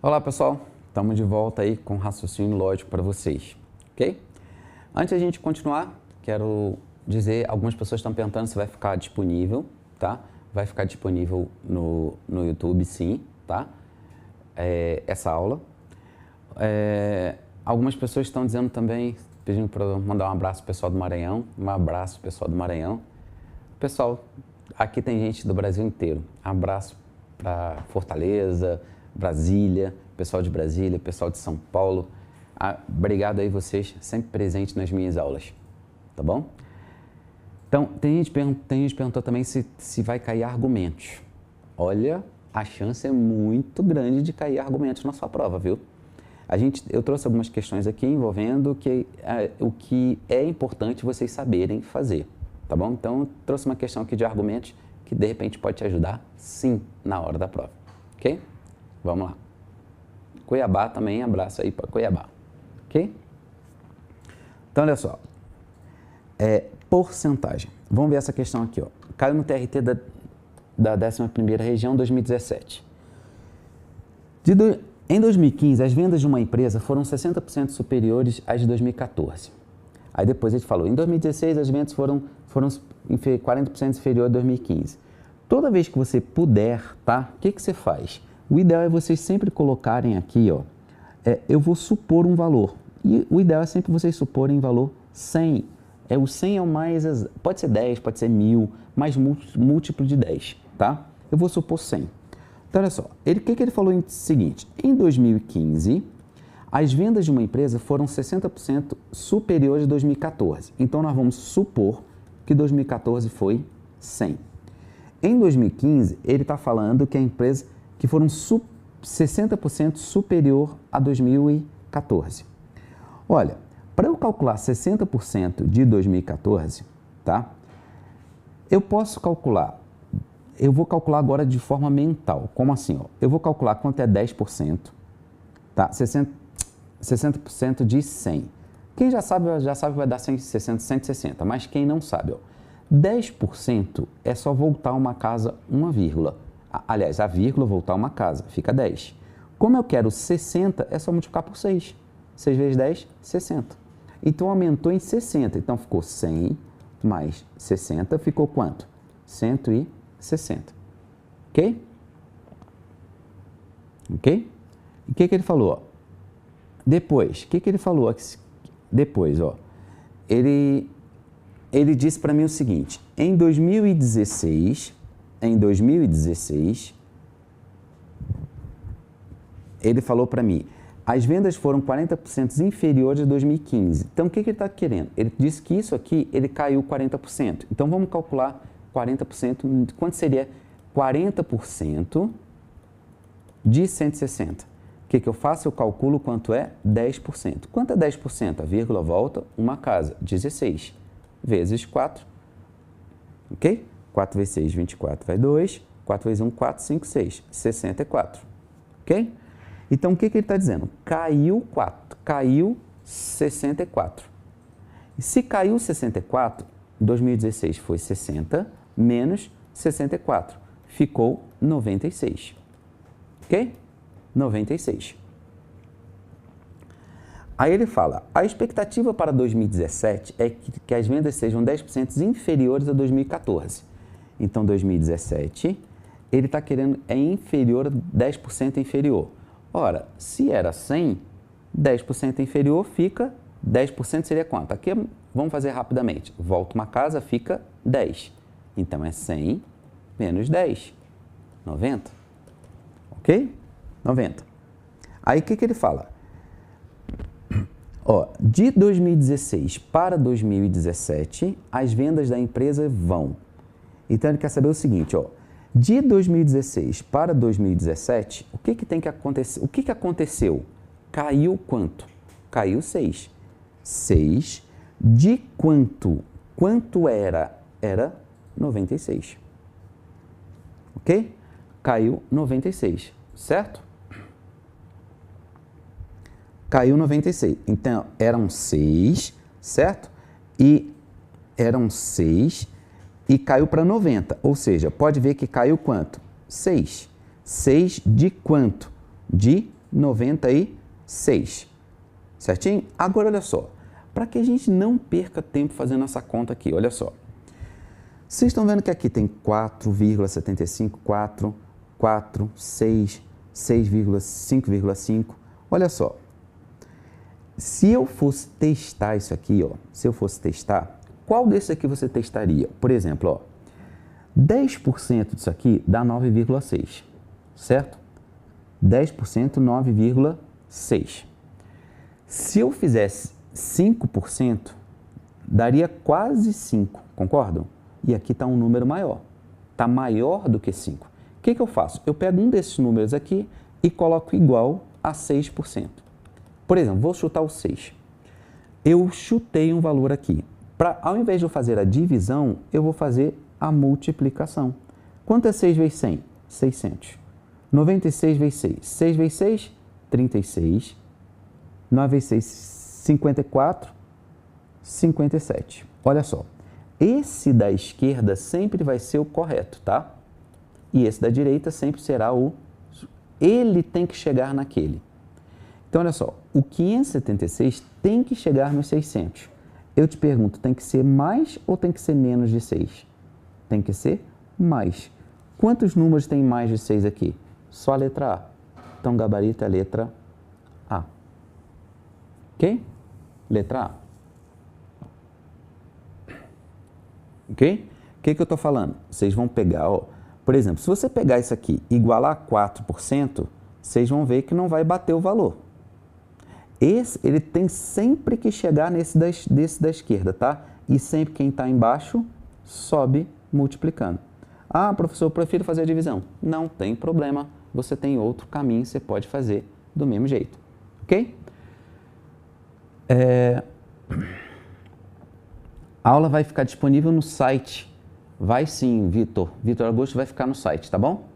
Olá pessoal, estamos de volta aí com raciocínio lógico para vocês, ok? Antes de a gente continuar, quero dizer, algumas pessoas estão perguntando se vai ficar disponível, tá? Vai ficar disponível no YouTube, sim, tá? Essa aula. Algumas pessoas estão dizendo também, pedindo para mandar um abraço pro pessoal do Maranhão, um abraço pessoal do Maranhão. Pessoal, aqui tem gente do Brasil inteiro, abraço para Fortaleza, Brasília, pessoal de Brasília, pessoal de São Paulo. Obrigado aí vocês, sempre presentes nas minhas aulas, tá bom? Então, tem gente perguntou também se vai cair argumentos. Olha, a chance é muito grande de cair argumentos na sua prova, viu? Eu trouxe algumas questões aqui envolvendo o que é importante vocês saberem fazer, tá bom? Então, eu trouxe uma questão aqui de argumentos que de repente pode te ajudar, sim, na hora da prova, ok? Vamos lá. Cuiabá também, abraço aí para Cuiabá, ok? Então, olha só. Porcentagem. Vamos ver essa questão aqui, ó. Caiu no TRT da 11ª região 2017. Em 2015, as vendas de uma empresa foram 60% superiores às de 2014. Aí depois ele falou, em 2016 as vendas foram 40% inferior a 2015. Toda vez que você puder, tá? O que você faz? O ideal é vocês sempre colocarem aqui, ó, eu vou supor um valor. E o ideal é sempre vocês suporem valor 100. O 100 é o mais, pode ser 10, pode ser 1000, mais múltiplo de 10, tá? Eu vou supor 100. Então, olha só, o que ele falou o seguinte, em 2015, as vendas de uma empresa foram 60% superiores a 2014. Então, nós vamos supor que 2014 foi 100. Em 2015, ele está falando que a empresa que foram 60% superior a 2014. Olha, para eu calcular 60% de 2014, tá? Eu vou calcular agora de forma mental. Como assim? Ó? Eu vou calcular quanto é 10%, tá? 60% de 100. Quem já sabe que vai dar 160, mas quem não sabe, ó, 10% é só voltar uma casa uma vírgula. Aliás, a vírgula voltar uma casa, fica 10. Como eu quero 60, é só multiplicar por 6. 6 vezes 10, 60. Então, aumentou em 60. Então, ficou 100 mais 60, ficou quanto? 160. Ok? Ok? E o que ele falou? Ó? Depois, o que ele falou? Depois, ó, ele disse para mim o seguinte, em 2016, ele falou para mim, as vendas foram 40% inferiores a 2015. Então, o que ele está querendo? Ele disse que isso aqui, ele caiu 40%. Então, vamos calcular 40%. Quanto seria 40% de 160? O que eu faço? Eu calculo quanto é 10%. Quanto é 10%? A vírgula volta, uma casa, 16. Vezes 4. Ok? 4 vezes 6, 24, vai 2. 4 vezes 1, 4, 5, 6. 64. Ok? Então, o que ele está dizendo? Caiu 4, caiu 64. E se caiu 64, 2016 foi 60, menos 64, ficou 96. Ok? 96. Aí ele fala, a expectativa para 2017 é que as vendas sejam 10% inferiores a 2014. Então, 2017, ele está querendo, inferior a 10% inferior. Ora, se era 100, 10% inferior fica, 10% seria quanto? Aqui vamos fazer rapidamente. Volta uma casa, fica 10. Então, é 100 menos 10, 90. Ok? 90. Aí, o que ele fala? Ó, de 2016 para 2017, as vendas da empresa vão. Então, ele quer saber o seguinte, ó. De 2016 para 2017, o que tem que acontecer? O que aconteceu? Caiu quanto? Caiu 6. 6 de quanto? Quanto era? Era 96. Ok? Caiu 96, certo? Caiu 96. Então, eram 6, certo? E eram 6 e caiu para 90. Ou seja, pode ver que caiu quanto? 6. 6 de quanto? De 96. Certinho? Agora, olha só. Para que a gente não perca tempo fazendo essa conta aqui, olha só. Vocês estão vendo que aqui tem 4,75, 4, 4, 6, 6,5,5. Olha só. Se eu fosse testar isso aqui, ó, se eu fosse testar, qual desses aqui você testaria? Por exemplo, ó, 10% disso aqui dá 9,6, certo? 10%, 9,6. Se eu fizesse 5%, daria quase 5, concordam? E aqui está um número maior, está maior do que 5. O que eu faço? Eu pego um desses números aqui e coloco igual a 6%. Por exemplo, vou chutar o 6. Eu chutei um valor aqui. Ao invés de eu fazer a divisão, eu vou fazer a multiplicação. Quanto é 6 vezes 100? 600. 96 vezes 6. 6 vezes 6? 36. 9 vezes 6? 54. 57. Olha só. Esse da esquerda sempre vai ser o correto, tá? E esse da direita sempre será o... Ele tem que chegar naquele. Então, olha só. O 576 tem que chegar nos 600. Eu te pergunto, tem que ser mais ou tem que ser menos de 6? Tem que ser mais. Quantos números tem mais de 6 aqui? Só a letra A. Então, gabarito é a letra A. Ok? Letra A. Ok? O que eu estou falando? Vocês vão pegar, ó, por exemplo, se você pegar isso aqui e igualar a 4%, vocês vão ver que não vai bater o valor. Ele tem sempre que chegar desse da esquerda, tá? E sempre quem está embaixo sobe multiplicando. Ah, professor, eu prefiro fazer a divisão. Não tem problema, você tem outro caminho, você pode fazer do mesmo jeito, ok? A aula vai ficar disponível no site. Vai sim, Vitor. Vitor Augusto vai ficar no site, tá bom?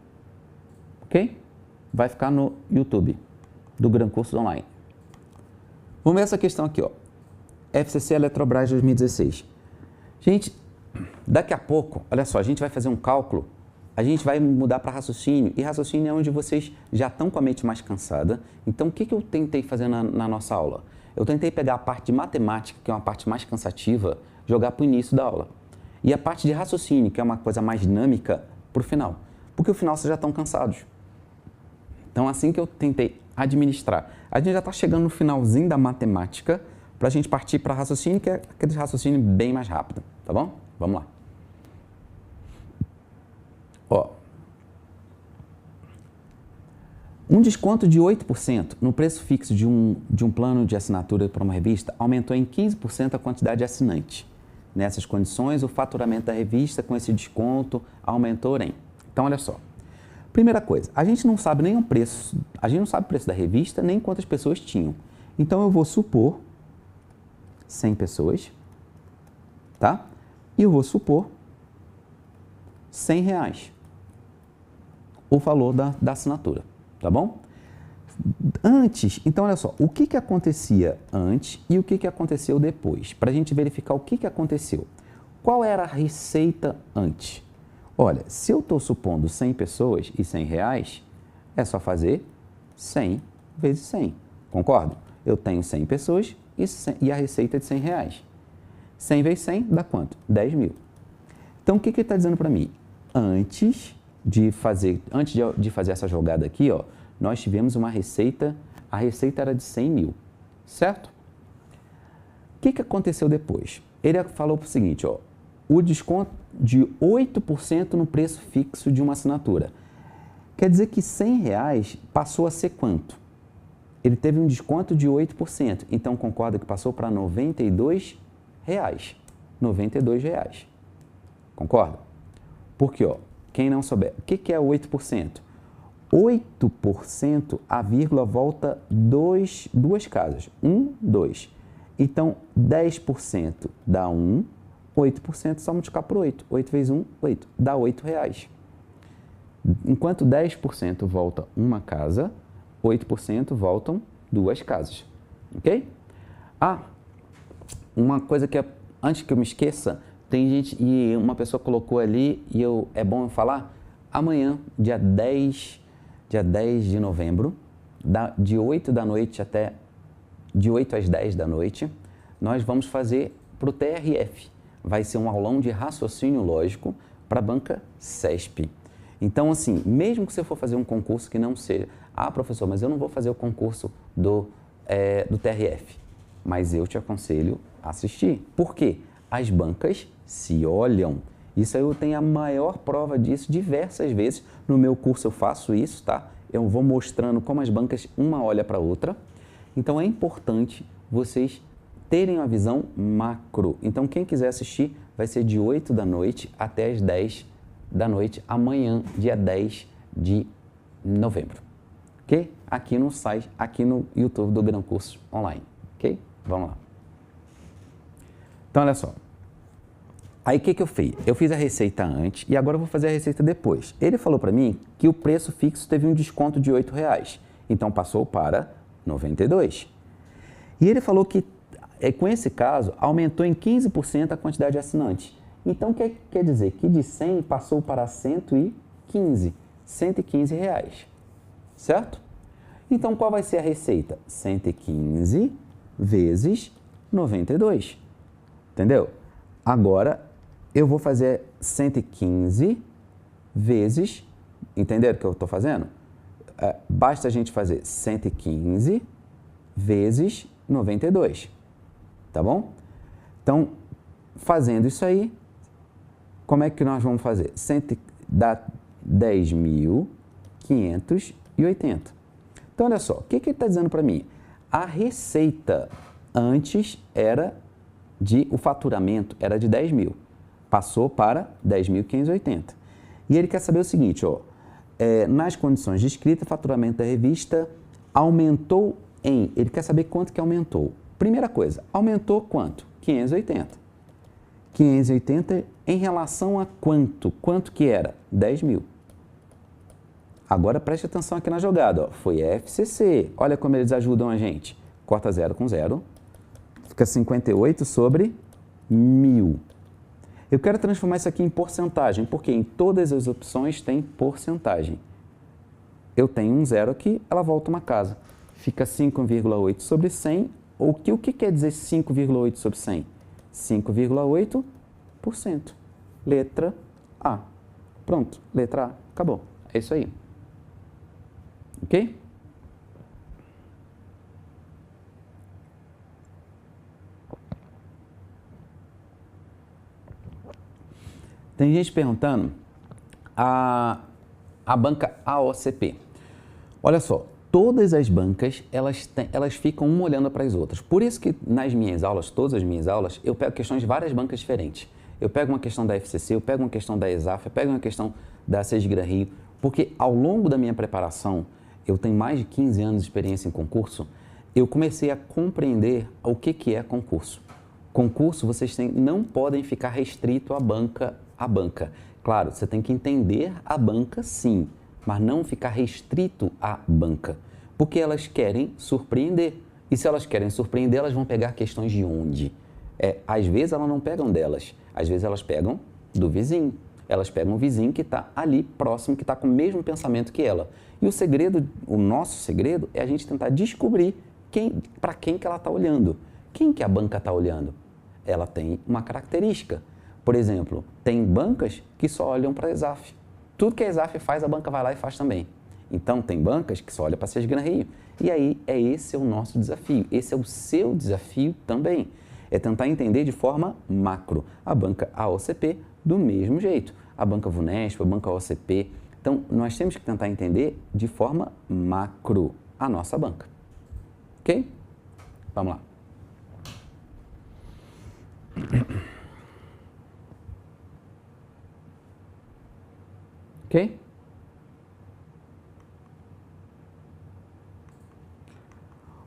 Ok? Vai ficar no YouTube do Gran Cursos Online. Vamos ver essa questão aqui, ó. FCC Eletrobras 2016. Gente, daqui a pouco, olha só, a gente vai fazer um cálculo, a gente vai mudar para raciocínio, e raciocínio é onde vocês já estão com a mente mais cansada. Então, o que eu tentei fazer na nossa aula? Eu tentei pegar a parte de matemática, que é uma parte mais cansativa, jogar para o início da aula. E a parte de raciocínio, que é uma coisa mais dinâmica, para o final. Porque no final vocês já estão cansados. Então, assim que eu tentei administrar. A gente já está chegando no finalzinho da matemática para a gente partir para raciocínio, que é aquele raciocínio bem mais rápido, tá bom? Vamos lá. Ó, um desconto de 8% no preço fixo de um plano de assinatura para uma revista aumentou em 15% a quantidade de assinantes. Nessas condições, o faturamento da revista com esse desconto aumentou em... Então, olha só. Primeira coisa, a gente não sabe nem o preço, a gente não sabe o preço da revista, nem quantas pessoas tinham. Então, eu vou supor 100 pessoas, tá? E eu vou supor R$100, o valor da assinatura, tá bom? Antes, então olha só, o que acontecia antes e o que aconteceu depois, para a gente verificar o que aconteceu. Qual era a receita antes? Olha, se eu estou supondo 100 pessoas e R$100, é só fazer 100 vezes 100, concordo? Eu tenho 100 pessoas e a receita é de R$100. 100 vezes 100 dá quanto? 10 mil. Então, o que ele está dizendo para mim? Antes de fazer essa jogada aqui, ó, nós tivemos uma receita, a receita era de 100 mil, certo? O que aconteceu depois? Ele falou o seguinte, ó, o desconto de 8% no preço fixo de uma assinatura. Quer dizer que R$100 passou a ser quanto? Ele teve um desconto de 8%, então concorda que passou para R$92? R$92. Concorda? Porque, ó, quem não souber, o que é 8%? 8%, a vírgula volta duas casas. 1, 2. Então, 10% dá 1, 8% só multiplicar por 8. 8 vezes 1, 8. Dá R$8. Enquanto 10% volta uma casa, 8% voltam duas casas. Ok? Ah, uma coisa que, antes que eu me esqueça, tem gente, e uma pessoa colocou ali, e é bom eu falar, amanhã, dia 10 de novembro, de 8 da noite até de 8 às 10 da noite, nós vamos fazer para o TRF. Vai ser um aulão de raciocínio lógico para a banca CESP. Então, assim, mesmo que você for fazer um concurso que não seja... Ah, professor, mas eu não vou fazer o concurso do TRF. Mas eu te aconselho a assistir. Por quê? As bancas se olham. Isso aí eu tenho a maior prova disso diversas vezes. No meu curso eu faço isso, tá? Eu vou mostrando como as bancas uma olha para a outra. Então é importante vocês terem uma visão macro. Então quem quiser assistir vai ser de 8 da noite até as 10 da noite, amanhã, dia 10 de novembro. Ok? Aqui no site, aqui no YouTube do Gran Curso Online. Ok? Vamos lá. Então olha só. Aí o que eu fiz? Eu fiz a receita antes e agora eu vou fazer a receita depois. Ele falou para mim que o preço fixo teve um desconto de R$8. Então passou para 92. E ele falou que com esse caso aumentou em 15% a quantidade de assinantes. Então quer dizer que de 100 passou para 115, R$115. Certo? Então qual vai ser a receita? 115 vezes 92. Entendeu? Agora eu vou fazer 115 vezes, entenderam o que eu estou fazendo? Basta a gente fazer 115 vezes 92, tá bom? Então, fazendo isso aí, como é que nós vamos fazer? Dá 10.580. Então, olha só, o que ele está dizendo para mim? A receita antes o faturamento era de 10 mil, passou para 10.580. E ele quer saber o seguinte, ó, nas condições de escrita, o faturamento da revista aumentou ele quer saber quanto que aumentou. Primeira coisa, aumentou quanto? 580. 580 em relação a quanto? Quanto que era? 10 mil. Agora preste atenção aqui na jogada, ó. Foi FCC. Olha como eles ajudam a gente. Corta 0 com 0. Fica 58 sobre 1.000. Eu quero transformar isso aqui em porcentagem, porque em todas as opções tem porcentagem. Eu tenho um zero aqui, ela volta uma casa. Fica 5,8 sobre 100. O que quer dizer 5,8 sobre 100? 5,8%. Letra A. Pronto, letra A. Acabou. É isso aí. Ok? Tem gente perguntando a banca AOCP. Olha só, todas as bancas, elas ficam uma olhando para as outras. Por isso que nas minhas aulas, todas as minhas aulas, eu pego questões de várias bancas diferentes. Eu pego uma questão da FCC, eu pego uma questão da ESAF, eu pego uma questão da SESGRAN Rio, porque ao longo da minha preparação, eu tenho mais de 15 anos de experiência em concurso, eu comecei a compreender o que é concurso. Concurso, vocês não podem ficar restrito à banca. Claro, você tem que entender a banca, sim, mas não ficar restrito à banca, porque elas querem surpreender. E se elas querem surpreender, elas vão pegar questões de onde? Às vezes elas não pegam delas, às vezes elas pegam do vizinho. Elas pegam o vizinho que está ali próximo, que está com o mesmo pensamento que ela. E o nosso segredo é a gente tentar descobrir para quem que ela está olhando. Quem que a banca está olhando? Ela tem uma característica. Por exemplo, tem bancas que só olham para a ESAF. Tudo que a ESAF faz, a banca vai lá e faz também. Então, tem bancas que só olham para a SESGRAN Rio. E aí, esse é o nosso desafio. Esse é o seu desafio também. É tentar entender de forma macro. A banca AOCP, do mesmo jeito. A banca VUNESP, a banca AOCP. Então, nós temos que tentar entender de forma macro a nossa banca. Ok? Vamos lá. Ok?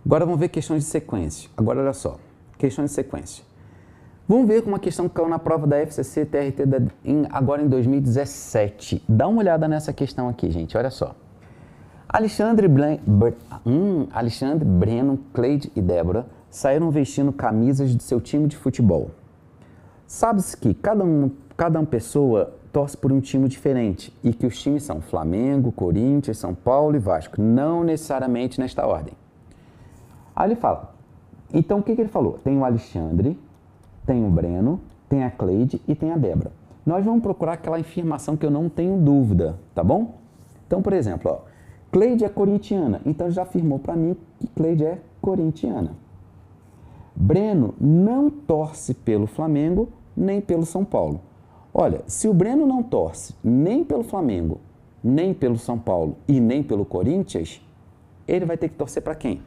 Agora vamos ver questões de sequência. Agora olha só, questões de sequência. Vamos ver uma questão que caiu na prova da FCC TRT agora em 2017. Dá uma olhada nessa questão aqui, gente, olha só. Alexandre, Breno, Cleide e Débora saíram vestindo camisas de seu time de futebol. Sabe-se que cada uma pessoa torce por um time diferente e que os times são Flamengo, Corinthians, São Paulo e Vasco, não necessariamente nesta ordem. Aí ele fala, então o que ele falou? Tem o Alexandre, tem o Breno, tem a Cleide e tem a Débora. Nós vamos procurar aquela afirmação que eu não tenho dúvida, tá bom? Então, por exemplo, ó, Cleide é corintiana, então já afirmou para mim que Cleide é corintiana. Breno não torce pelo Flamengo nem pelo São Paulo. Olha, se o Breno não torce nem pelo Flamengo, nem pelo São Paulo e nem pelo Corinthians, ele vai ter que torcer para quem?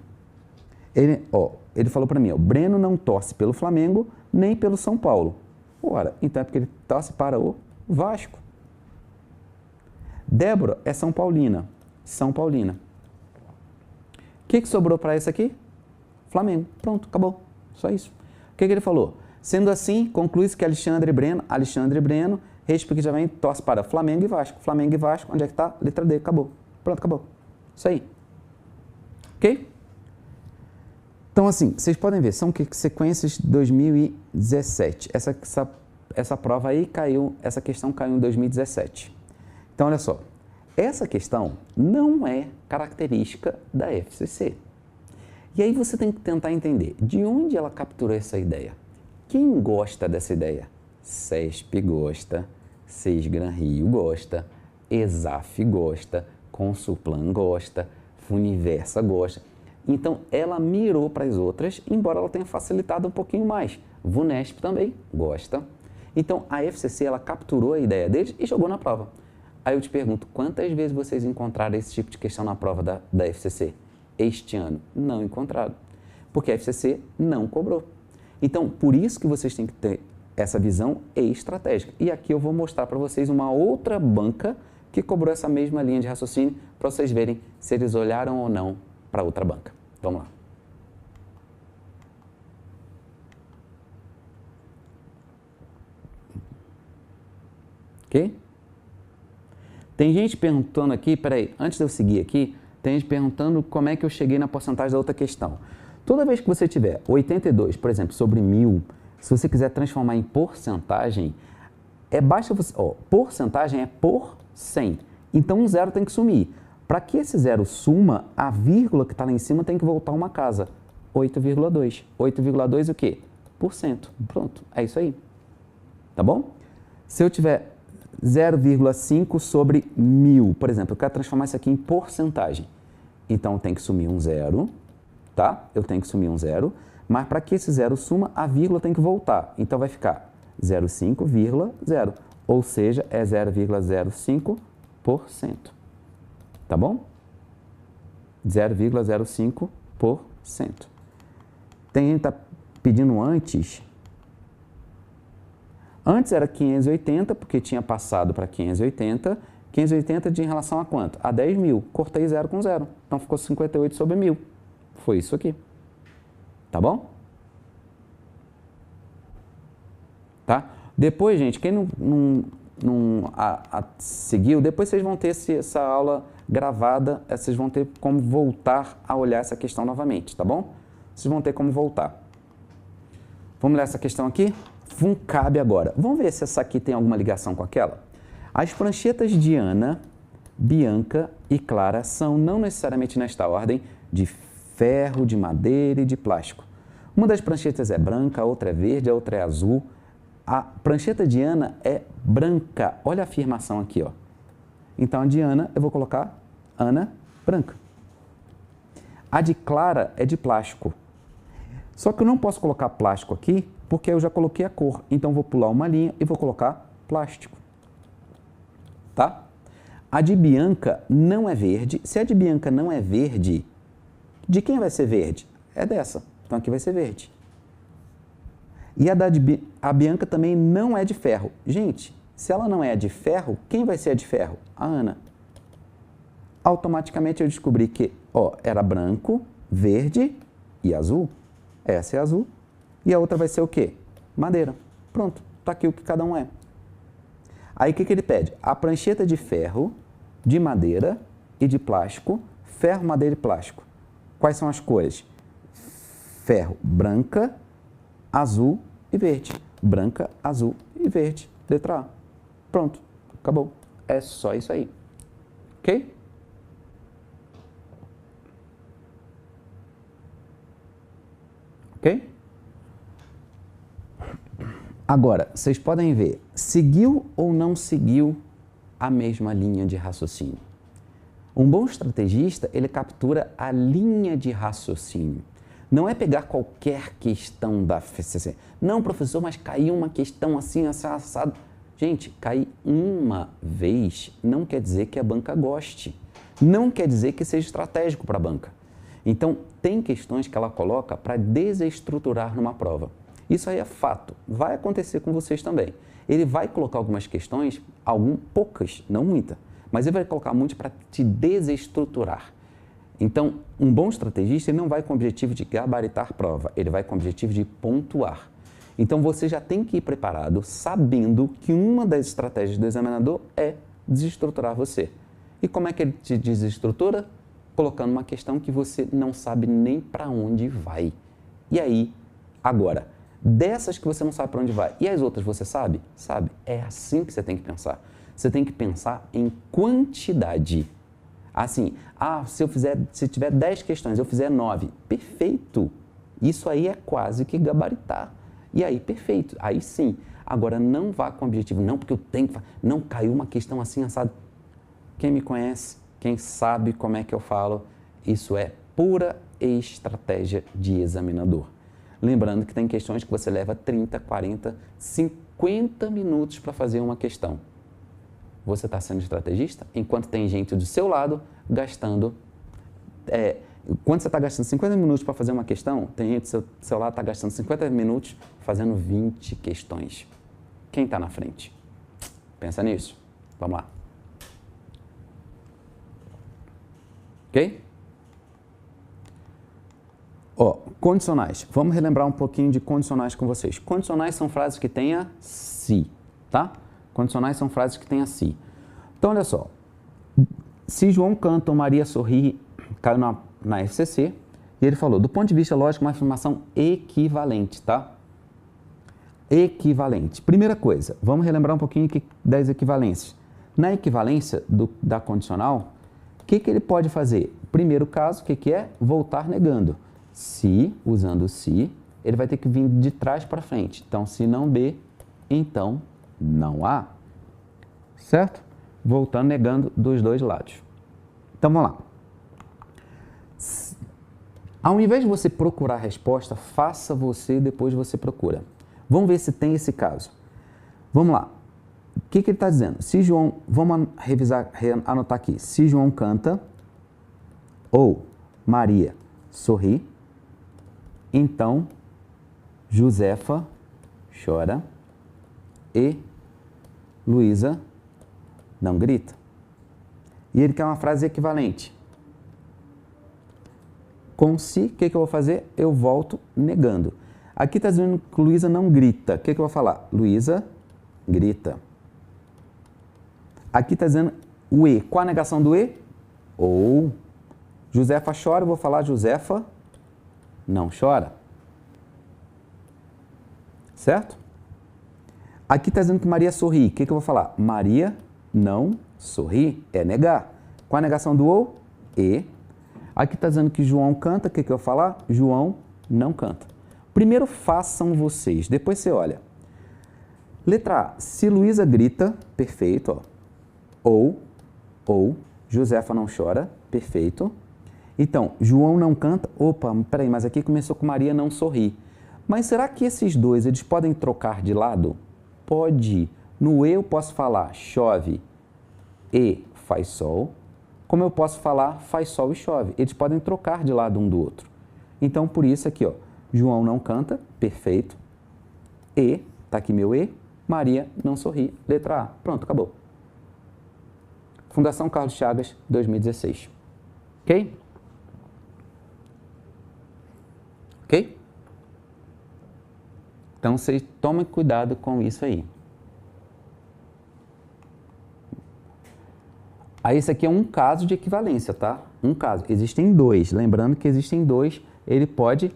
Ele falou para mim, ó, Breno não torce pelo Flamengo nem pelo São Paulo. Ora, então é porque ele torce para o Vasco. Débora é São Paulina. São Paulina. O que sobrou para isso aqui? Flamengo. Pronto, acabou. Só isso. O que ele falou? Sendo assim, conclui-se que Alexandre e Breno, respectivamente, torce para Flamengo e Vasco. Flamengo e Vasco, onde é que está? Letra D, acabou. Pronto, acabou. Isso aí. Ok? Então, assim, vocês podem ver, são sequências de 2017. Essa prova aí caiu, essa questão caiu em 2017. Então, olha só, essa questão não é característica da FCC. E aí você tem que tentar entender de onde ela capturou essa ideia. Quem gosta dessa ideia? CESP gosta, Sesgran Rio gosta, ESAF gosta, Consulplan gosta, Funiversa gosta. Então, ela mirou para as outras, embora ela tenha facilitado um pouquinho mais. VUNESP também gosta. Então, a FCC, ela capturou a ideia deles e jogou na prova. Aí eu te pergunto, quantas vezes vocês encontraram esse tipo de questão na prova da FCC? Este ano? Não encontraram. Porque a FCC não cobrou. Então, por isso que vocês têm que ter essa visão estratégica. E aqui eu vou mostrar para vocês uma outra banca que cobrou essa mesma linha de raciocínio para vocês verem se eles olharam ou não para outra banca. Vamos lá. Ok? Tem gente perguntando aqui, peraí, antes de eu seguir aqui, tem gente perguntando como é que eu cheguei na porcentagem da outra questão. Toda vez que você tiver 82, por exemplo, sobre 1000, se você quiser transformar em porcentagem, basta você, porcentagem é por 100. Então um zero tem que sumir. Para que esse zero suma, a vírgula que está lá em cima tem que voltar uma casa. 8,2. 8,2 o quê? Por cento. Pronto, é isso aí. Tá bom? Se eu tiver 0,5 sobre 1000, por exemplo, eu quero transformar isso aqui em porcentagem. Então, tem que sumir um zero, tá? Eu tenho que sumir um zero, mas para que esse zero suma, a vírgula tem que voltar. Então, vai ficar 0,5,0, ou seja, é 0,05%. Tá bom? 0,05%. Tem gente que está pedindo antes. Antes era 580, porque tinha passado para 580. 580 de em relação a quanto? A 10 mil. Cortei zero com zero. Então ficou 58 sobre 1000. Foi isso aqui. Tá bom? Tá? Depois, gente, quem não seguiu, depois vocês vão ter essa aula gravada, vocês vão ter como voltar a olhar essa questão novamente, tá bom? Vocês vão ter como voltar. Vamos ler essa questão aqui? FUNCAB agora. Vamos ver se essa aqui tem alguma ligação com aquela? As pranchetas de Ana, Bianca e Clara são, não necessariamente nesta ordem, de ferro, de madeira e de plástico. Uma das pranchetas é branca, a outra é verde, a outra é azul. A prancheta de Ana é branca. Olha a afirmação aqui, ó. Então, a de Ana, eu vou colocar Ana branca. A de Clara é de plástico. Só que eu não posso colocar plástico aqui, porque eu já coloquei a cor. Então, vou pular uma linha e vou colocar plástico. Tá? A de Bianca não é verde. Se a de Bianca não é verde, de quem vai ser verde? É dessa. Então, aqui vai ser verde. E a Bianca também não é de ferro. Gente, se ela não é de ferro, quem vai ser a de ferro? A Ana. Automaticamente eu descobri que era branco, verde e azul. Essa é azul. E a outra vai ser o quê? Madeira. Pronto, tá aqui o que cada um é. Aí o que ele pede? A prancheta de ferro, de madeira e de plástico. Ferro, madeira e plástico. Quais são as cores? Ferro, branca, azul e verde. Branca, azul e verde. Letra A. Pronto. acabou. É só isso aí. Ok? Ok? Agora, vocês podem ver, seguiu ou não seguiu a mesma linha de raciocínio? Um bom estrategista, ele captura a linha de raciocínio. Não é pegar qualquer questão da FCC. Não, professor, mas caiu uma questão assim, assado. Gente, cair uma vez não quer dizer que a banca goste. Não quer dizer que seja estratégico para a banca. Então, tem questões que ela coloca para desestruturar numa prova. Isso aí é fato. Vai acontecer com vocês também. Ele vai colocar algumas questões, poucas, não muita, mas ele vai colocar muitas para te desestruturar. Então, um bom estrategista ele não vai com o objetivo de gabaritar prova, ele vai com o objetivo de pontuar. Então, você já tem que ir preparado sabendo que uma das estratégias do examinador é desestruturar você. E como é que ele te desestrutura? Colocando uma questão que você não sabe nem para onde vai. E aí, agora, dessas que você não sabe para onde vai, e as outras você sabe? Sabe? É assim que você tem que pensar. Você tem que pensar em quantidade. Assim, se tiver 10 questões, eu fizer 9, perfeito. Isso aí é quase que gabaritar. E aí, perfeito. Aí sim. Agora, não vá com o objetivo, não, porque eu tenho que... Não, caiu uma questão assim, assado. Quem me conhece, quem sabe como é que eu falo, isso é pura estratégia de examinador. Lembrando que tem questões que você leva 30, 40, 50 minutos para fazer uma questão. Você está sendo estrategista? Enquanto tem gente do seu lado gastando... quando você está gastando 50 minutos para fazer uma questão, tem gente do seu lado está gastando 50 minutos fazendo 20 questões. Quem está na frente? Pensa nisso. Vamos lá. Ok? Condicionais. Vamos relembrar um pouquinho de condicionais com vocês. Condicionais são frases que têm a se, tá? Condicionais são frases que têm a se. Então, olha só. Se João canta ou Maria sorri, caiu na FCC, e ele falou, do ponto de vista lógico, uma afirmação equivalente, tá? Equivalente. Primeira coisa, vamos relembrar um pouquinho das equivalências. Na equivalência da condicional, o que ele pode fazer? Primeiro caso, o que é? Voltar negando. Se, usando se, ele vai ter que vir de trás para frente. Então, se não B, então não há. Certo? Voltando negando dos dois lados. Então, vamos lá. Ao invés de você procurar a resposta, faça você, depois você procura. Vamos ver se tem esse caso. Vamos lá. O que ele está dizendo? Se João, vamos revisar, anotar aqui. Se João canta ou Maria sorri, então Josefa chora e Luísa não grita. E ele quer uma frase equivalente. Com se, o que eu vou fazer? Eu volto negando. Aqui está dizendo que Luísa não grita. O que eu vou falar? Luísa grita. Aqui está dizendo o E. Qual a negação do E? Ou. Josefa chora, eu vou falar Josefa não chora. Certo? Aqui está dizendo que Maria sorri. O que eu vou falar? Maria não sorri. É negar. Qual a negação do ou? E. Aqui está dizendo que João canta. O que eu vou falar? João não canta. Primeiro façam vocês, depois você olha. Letra A. Se Luísa grita, perfeito. Ó. Ou. Josefa não chora, perfeito. Então, João não canta. Opa, peraí, mas aqui começou com Maria não sorri. Mas será que esses dois, eles podem trocar de lado? Pode. No E eu posso falar chove e faz sol. Como eu posso falar faz sol e chove. Eles podem trocar de lado um do outro. Então, por isso aqui, ó. João não canta, perfeito. E, tá aqui meu E. Maria não sorri, letra A. Pronto, acabou. Fundação Carlos Chagas, 2016. Ok? Ok? Então, vocês tomem cuidado com isso aí. Aí, esse aqui é um caso de equivalência, tá? Um caso. Existem dois. Lembrando que existem dois. Ele pode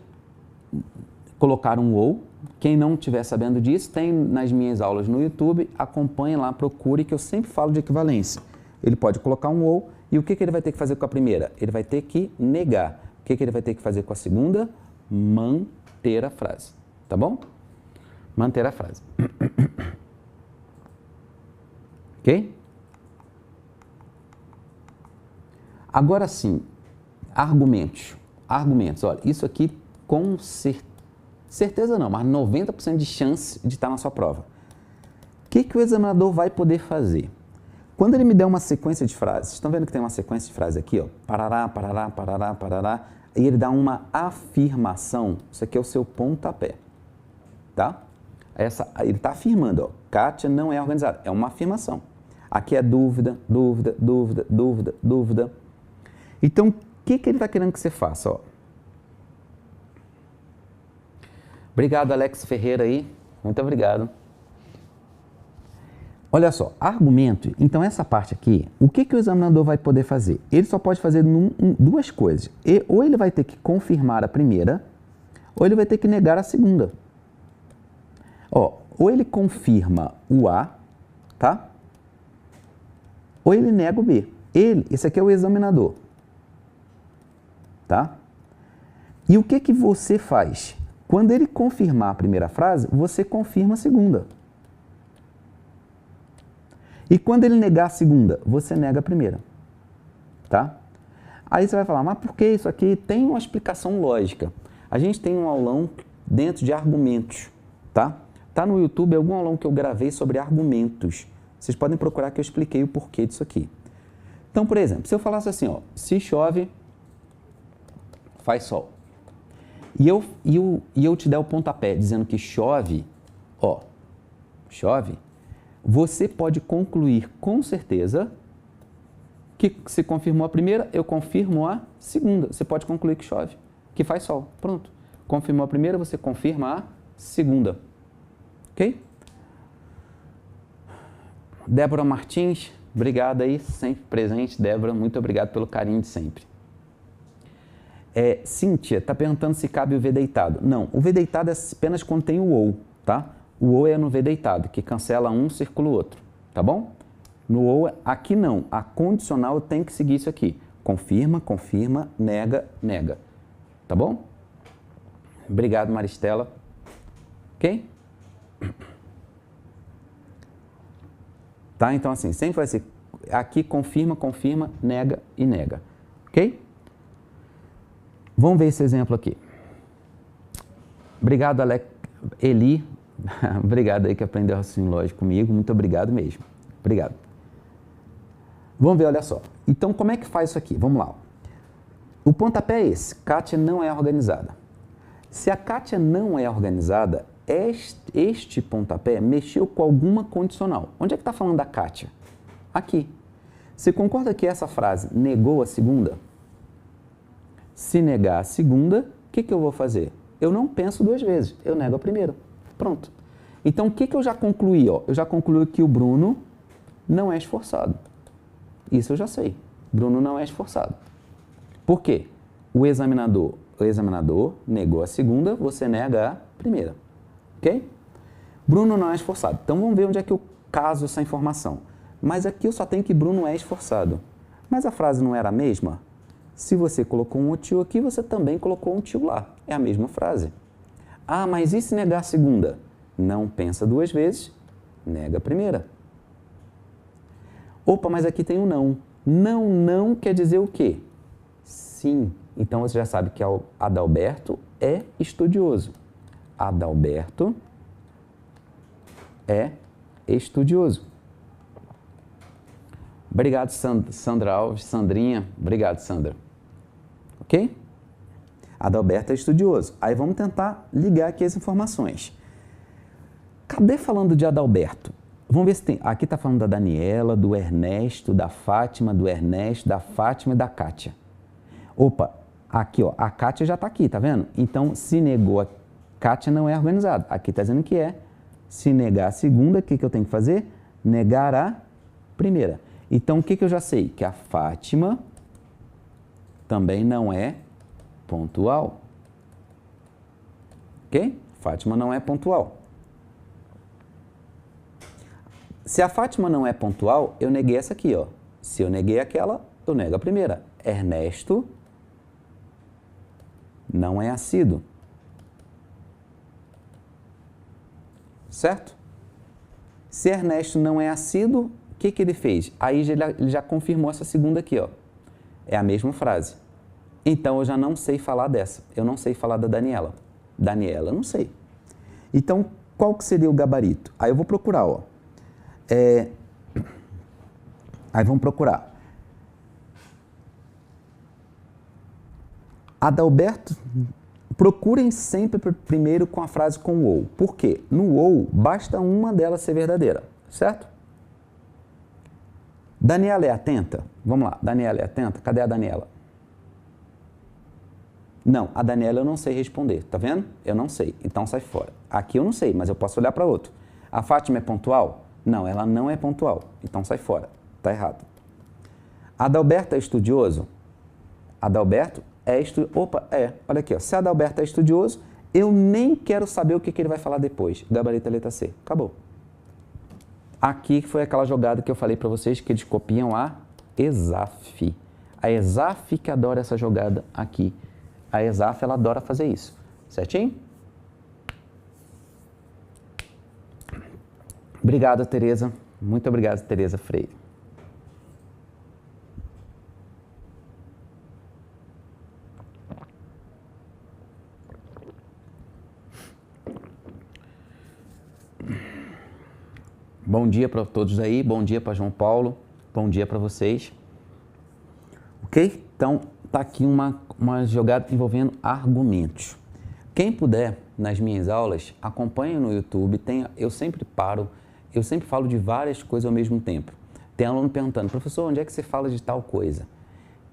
colocar um ou, Quem não estiver sabendo disso, tem nas minhas aulas no YouTube, acompanhe lá, procure, que eu sempre falo de equivalência. Ele pode colocar um ou, e o que ele vai ter que fazer com a primeira? Ele vai ter que negar. O que ele vai ter que fazer com a segunda? Manter a frase. Tá bom? Manter a frase. Ok? Agora sim, argumentos. Argumentos. Olha, isso aqui com certeza não, mas 90% de chance de estar na sua prova. O que o examinador vai poder fazer? Quando ele me der uma sequência de frases, estão vendo que tem uma sequência de frases aqui, ó, parará, parará, parará, parará, e ele dá uma afirmação, isso aqui é o seu pontapé, tá? Ele está afirmando, ó, Kátia não é organizada, é uma afirmação. Aqui é dúvida, dúvida, dúvida, dúvida, dúvida. Então, o que ele está querendo que você faça, ó? Obrigado, Alex Ferreira aí, muito obrigado. Olha só, argumento, então essa parte aqui, o que o examinador vai poder fazer? Ele só pode fazer duas coisas. Ou ele vai ter que confirmar a primeira, ou ele vai ter que negar a segunda. Ó, ou ele confirma o A, tá? Ou ele nega o B. Esse aqui é o examinador, tá? E o que você faz? Quando ele confirmar a primeira frase, você confirma a segunda. E quando ele negar a segunda, você nega a primeira, tá? Aí você vai falar, mas por que isso aqui? Tem uma explicação lógica. A gente tem um aulão dentro de argumentos, tá? Tá no YouTube algum aulão que eu gravei sobre argumentos. Vocês podem procurar que eu expliquei o porquê disso aqui. Então, por exemplo, se eu falasse assim, ó, se chove, faz sol. E eu te der o pontapé dizendo que chove, ó, chove, você pode concluir com certeza que se confirmou a primeira, eu confirmo a segunda. Você pode concluir que chove, que faz sol. Pronto. Confirmou a primeira, você confirma a segunda. Ok? Débora Martins, obrigado aí, sempre presente. Débora, muito obrigado pelo carinho de sempre. Cíntia, está perguntando se cabe o V deitado. Não, o V deitado é apenas quando tem o ou, tá? O ou é no V deitado, que cancela um, circula o outro, tá bom? No ou, aqui não. A condicional tem que seguir isso aqui. Confirma, confirma, nega, nega. Tá bom? Obrigado, Maristela. Ok? Tá? Então, assim, sempre vai ser aqui confirma, confirma, nega e nega. Ok? Vamos ver esse exemplo aqui. Obrigado, Eli. Obrigado aí que aprendeu raciocínio lógico comigo. Muito obrigado mesmo. Obrigado. Vamos ver, olha só. Então, como é que faz isso aqui? Vamos lá. O pontapé é esse. Kátia não é organizada. Se a Kátia não é organizada, este pontapé mexeu com alguma condicional. Onde é que está falando da Kátia? Aqui. Você concorda que essa frase negou a segunda? Se negar a segunda, o que eu vou fazer? Eu não penso duas vezes, eu nego a primeira. Pronto. Então, o que eu já concluí? Ó? Eu já concluí que o Bruno não é esforçado. Isso eu já sei. Bruno não é esforçado. Por quê? O examinador negou a segunda, você nega a primeira. Ok? Bruno não é esforçado. Então, vamos ver onde é que eu caso essa informação. Mas aqui eu só tenho que Bruno é esforçado. Mas a frase não era a mesma? Se você colocou um tio aqui, você também colocou um tio lá. É a mesma frase. Ah, mas e se negar a segunda? Não pensa duas vezes, nega a primeira. Opa, mas aqui tem um não. Não quer dizer o quê? Sim. Então você já sabe que Adalberto é estudioso. Adalberto é estudioso. Obrigado, Sandra Alves. Sandrinha, obrigado, Sandra. Ok? Adalberto é estudioso. Aí vamos tentar ligar aqui as informações. Cadê falando de Adalberto? Vamos ver se tem. Aqui está falando da Daniela, do Ernesto, da Fátima, do Ernesto, da Fátima e da Kátia. Opa, aqui ó, a Kátia já está aqui, tá vendo? Então, se negou a Kátia não é organizado. Aqui está dizendo que é. Se negar a segunda, o que eu tenho que fazer? Negar a primeira. Então, o que eu já sei? Que a Fátima também não é pontual. Ok? Fátima não é pontual. Se a Fátima não é pontual, eu neguei essa aqui, ó. Se eu neguei aquela, eu nego a primeira. Ernesto não é assíduo. Certo? Se Ernesto não é assíduo, o que que ele fez? Aí ele já confirmou essa segunda aqui, ó. É a mesma frase. Então, eu já não sei falar dessa. Eu não sei falar da Daniela. Daniela, eu não sei. Então, qual que seria o gabarito? Aí eu vou procurar, ó. Aí vamos procurar. Adalberto, procurem sempre primeiro com a frase com ou. Por quê? No ou, basta uma delas ser verdadeira, certo? Daniela é atenta? Vamos lá, Daniela é atenta? Cadê a Daniela? Não, a Daniela eu não sei responder, tá vendo? Eu não sei, então sai fora. Aqui eu não sei, mas eu posso olhar para outro. A Fátima é pontual? Não, ela não é pontual, então sai fora, tá errado. Adalberto é estudioso? Adalberto é estudioso. Opa, olha aqui, ó. Se Adalberto é estudioso, eu nem quero saber o que ele vai falar depois. Gabarito é letra C, acabou. Aqui foi aquela jogada que eu falei para vocês que eles copiam a ESAF. A ESAF que adora essa jogada aqui. A ESAF, ela adora fazer isso. Certinho? Obrigado, Tereza. Muito obrigado, Tereza Freire. Bom dia para todos aí, bom dia para João Paulo, bom dia para vocês. Ok? Então, tá aqui uma jogada envolvendo argumentos. Quem puder, nas minhas aulas, acompanhe no YouTube, eu sempre falo de várias coisas ao mesmo tempo. Tem aluno perguntando, professor, onde é que você fala de tal coisa?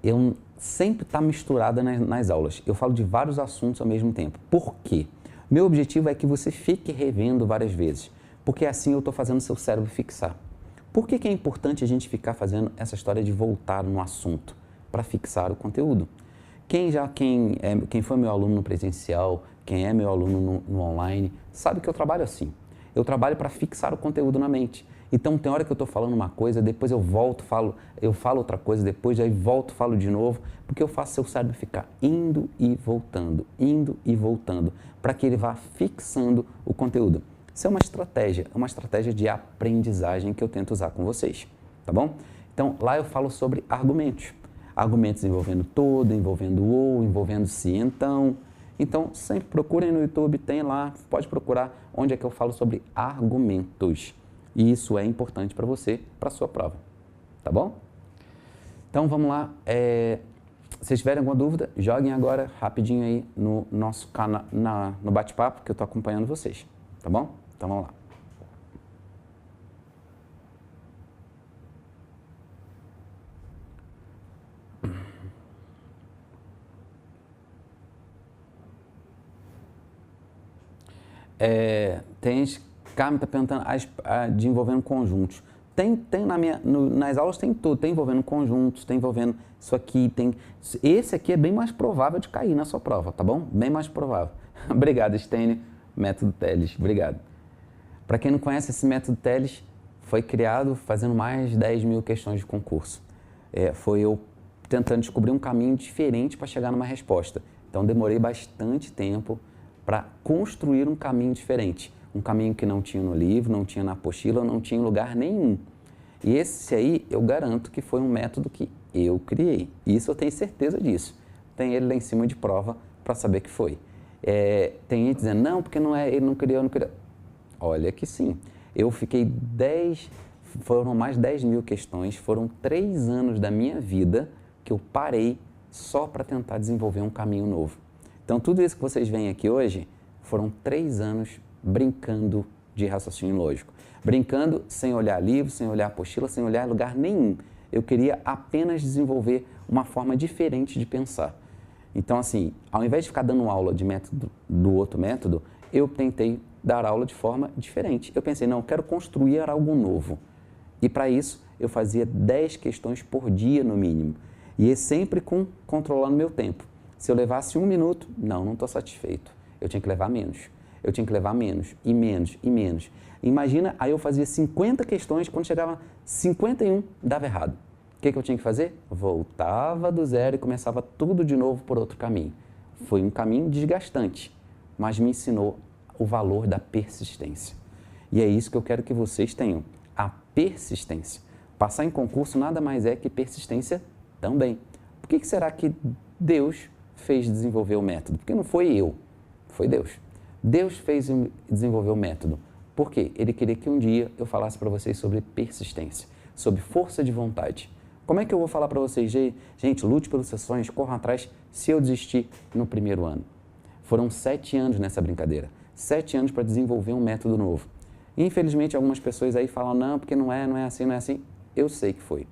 Eu sempre está misturada nas aulas. Eu falo de vários assuntos ao mesmo tempo. Por quê? Meu objetivo é que você fique revendo várias vezes, porque assim eu estou fazendo seu cérebro fixar. Por que é importante a gente ficar fazendo essa história de voltar no assunto? Para fixar o conteúdo. Quem foi meu aluno no presencial, quem é meu aluno no online, sabe que eu trabalho assim. Eu trabalho para fixar o conteúdo na mente. Então, tem hora que eu estou falando uma coisa, depois eu volto, eu falo outra coisa, depois aí volto, falo de novo, porque eu faço seu cérebro ficar indo e voltando, para que ele vá fixando o conteúdo. Isso é uma estratégia de aprendizagem que eu tento usar com vocês, tá bom? Então, lá eu falo sobre argumentos. Argumentos envolvendo todo, envolvendo ou, envolvendo se, então. Então, sempre procurem no YouTube, tem lá, pode procurar onde é que eu falo sobre argumentos. E isso é importante para você, para a sua prova. Tá bom? Então, vamos lá. Se vocês tiverem alguma dúvida, joguem agora rapidinho aí no nosso canal, no bate-papo, que eu estou acompanhando vocês. Tá bom? Então, vamos lá. Carmen está perguntando de envolvendo conjuntos. Nas aulas tem tudo, tem envolvendo conjuntos, tem envolvendo isso aqui, esse aqui é bem mais provável de cair na sua prova, tá bom? Bem mais provável. Obrigado, Stênio, método Teles, obrigado. Para quem não conhece, esse método Teles foi criado fazendo mais de 10 mil questões de concurso. Foi eu tentando descobrir um caminho diferente para chegar numa resposta. Então, demorei bastante tempo para construir um caminho diferente. Um caminho que não tinha no livro, não tinha na apostila, não tinha em lugar nenhum. E esse aí, eu garanto que foi um método que eu criei. Isso eu tenho certeza disso. Tem ele lá em cima de prova para saber que foi. Tem gente dizendo, não, porque não é, ele não criou, não criou. Olha que sim. Eu fiquei foram mais de 10 mil questões, foram 3 anos da minha vida que eu parei só para tentar desenvolver um caminho novo. Então, tudo isso que vocês veem aqui hoje foram 3 anos brincando de raciocínio lógico. Brincando sem olhar livro, sem olhar apostila, sem olhar lugar nenhum. Eu queria apenas desenvolver uma forma diferente de pensar. Então, assim, ao invés de ficar dando aula de método do outro método, eu tentei dar aula de forma diferente. Eu pensei, não, eu quero construir algo novo. E para isso, eu fazia 10 questões por dia, no mínimo. E sempre controlando meu tempo. Se eu levasse 1 minuto, não estou satisfeito. Eu tinha que levar menos. eu tinha que levar menos, e menos, e menos. Imagina, aí eu fazia 50 questões, quando chegava 51, dava errado. O que eu tinha que fazer? Voltava do zero e começava tudo de novo por outro caminho. Foi um caminho desgastante, mas me ensinou o valor da persistência. E é isso que eu quero que vocês tenham, a persistência. Passar em concurso nada mais é que persistência também. Por que será que Deus fez desenvolver o método? Porque não foi eu, foi Deus. Deus fez desenvolver o método. Por quê? Ele queria que um dia eu falasse para vocês sobre persistência, sobre força de vontade. Como é que eu vou falar para vocês? Gente, lute pelos seus sonhos, corram atrás se eu desistir no primeiro ano. Foram 7 anos nessa brincadeira. 7 anos para desenvolver um método novo. Infelizmente, algumas pessoas aí falam, não, porque não é assim, não é assim. Eu sei que foi.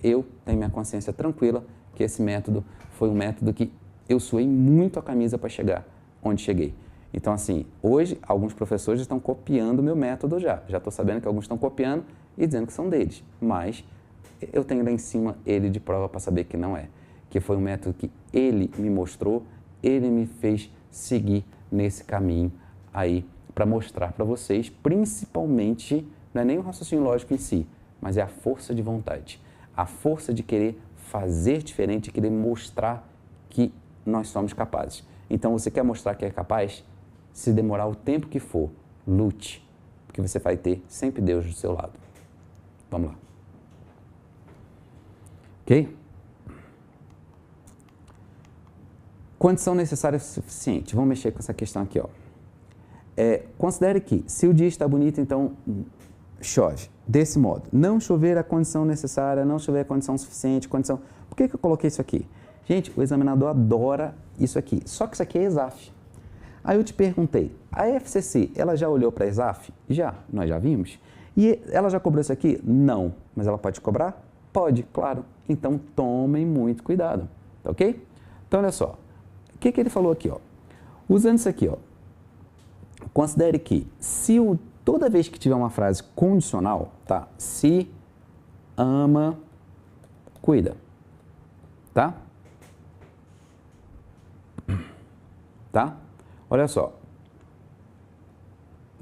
Eu tenho minha consciência tranquila que esse método foi um método que eu suei muito a camisa para chegar onde cheguei. Então, assim, hoje, alguns professores estão copiando o meu método já. Já estou sabendo que alguns estão copiando e dizendo que são deles. Mas eu tenho lá em cima ele de prova para saber que não é. Que foi um método que ele me mostrou, ele me fez seguir nesse caminho aí para mostrar para vocês, principalmente, não é nem o raciocínio lógico em si, mas é a força de vontade. A força de querer fazer diferente, querer mostrar que nós somos capazes. Então, você quer mostrar que é capaz? Se demorar o tempo que for, lute, porque você vai ter sempre Deus do seu lado. Vamos lá. Ok? Condição necessária suficiente. Vamos mexer com essa questão aqui, ó. Considere que, se o dia está bonito, então chove. Desse modo, não chover a condição necessária, não chover a condição suficiente, condição... Por que eu coloquei isso aqui? Gente, o examinador adora isso aqui. Só que isso aqui é ESAF. Aí eu te perguntei, a FCC, ela já olhou para a ESAF? Já, nós já vimos. E ela já cobrou isso aqui? Não. Mas ela pode cobrar? Pode, claro. Então, tomem muito cuidado, tá ok? Então, olha só. O que ele falou aqui, ó? Usando isso aqui, ó. Considere que, toda vez que tiver uma frase condicional, tá? Se ama, cuida, tá? Tá? Olha só.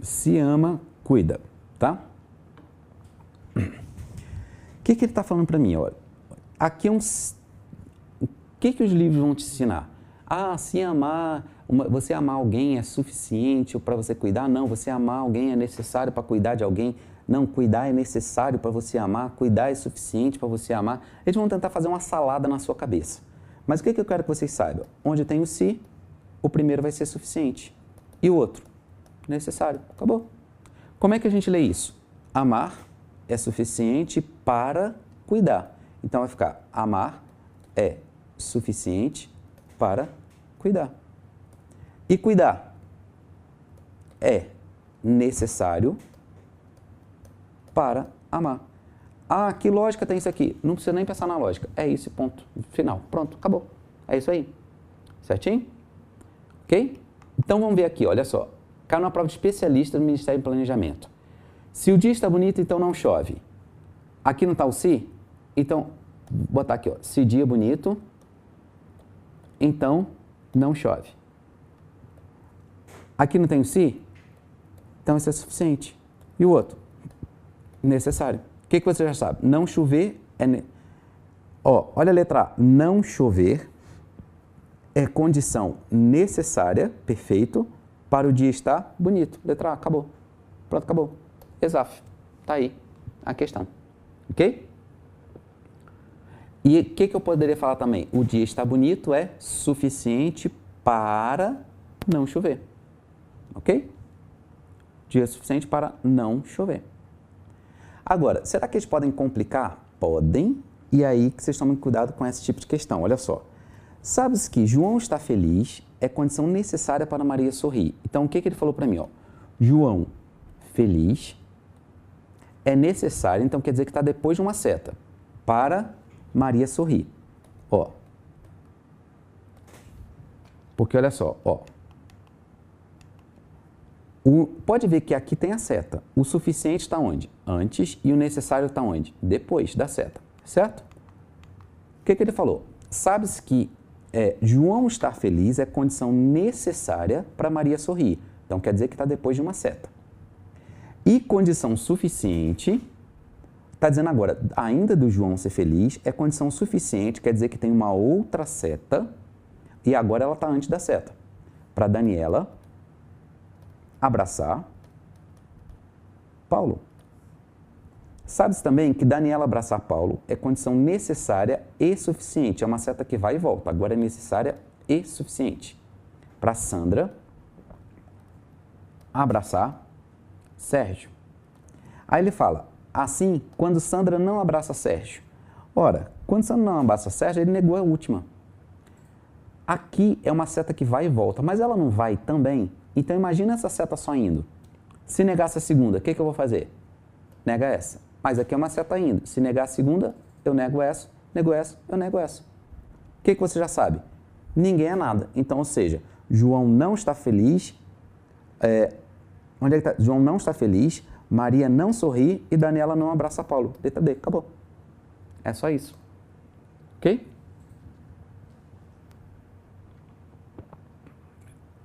Se ama, cuida, tá? O que ele está falando para mim? Olha, aqui é o que os livros vão te ensinar? Ah, se amar, você amar alguém é suficiente para você cuidar? Não, você amar alguém é necessário para cuidar de alguém? Não, cuidar é necessário para você amar, cuidar é suficiente para você amar. Eles vão tentar fazer uma salada na sua cabeça. Mas o que eu quero que vocês saibam? Onde tem o se, o primeiro vai ser suficiente. E o outro? Necessário. Acabou. Como é que a gente lê isso? Amar é suficiente para cuidar. Então vai ficar, amar é suficiente para cuidar. E cuidar é necessário para amar. Ah, que lógica tem isso aqui? Não precisa nem pensar na lógica. É isso, ponto. Final. Pronto, acabou. É isso aí. Certinho? Ok? Então vamos ver aqui, olha só. Caiu na prova de especialista do Ministério do Planejamento. Se o dia está bonito, então não chove. Aqui não está o se? Então, vou botar aqui, ó. Se dia é bonito, então não chove. Aqui não tem o se? Então isso é suficiente. E o outro? Necessário. O que você já sabe? Não chover é... olha a letra A. Não chover é condição necessária, perfeito, para o dia estar bonito. Letra A, acabou. Pronto, acabou. ESAF. Está aí a questão. Ok? E o que eu poderia falar também? O dia está bonito é suficiente para não chover. Ok? Dia suficiente para não chover. Agora, será que eles podem complicar? Podem. E aí que vocês tomem cuidado com esse tipo de questão. Olha só. Sabes que João está feliz é condição necessária para Maria sorrir. Então, o que ele falou para mim? Ó? João feliz é necessário, então quer dizer que está depois de uma seta, para Maria sorrir. Ó. Porque olha só, ó. Pode ver que aqui tem a seta. O suficiente está onde? Antes. E o necessário está onde? Depois da seta. Certo? O que ele falou? Sabes que João estar feliz é condição necessária para Maria sorrir. Então, quer dizer que está depois de uma seta. E condição suficiente, está dizendo agora, ainda do João ser feliz, é condição suficiente, quer dizer que tem uma outra seta, e agora ela está antes da seta. Para Daniela abraçar Paulo. Sabe-se também que Daniela abraçar Paulo é condição necessária e suficiente. É uma seta que vai e volta. Agora é necessária e suficiente. Para Sandra abraçar Sérgio. Aí ele fala, assim, quando Sandra não abraça Sérgio. Ora, quando Sandra não abraça Sérgio, ele negou a última. Aqui é uma seta que vai e volta, mas ela não vai também. Então imagina essa seta só indo. Se negasse a segunda, o que eu vou fazer? Nega essa. Mas aqui é uma seta indo. Se negar a segunda, eu nego essa, eu nego essa. O que você já sabe? Ninguém é nada. Então, ou seja, João não está feliz. Onde é que está? João não está feliz, Maria não sorri e Daniela não abraça Paulo. Letra D, acabou. É só isso. Ok?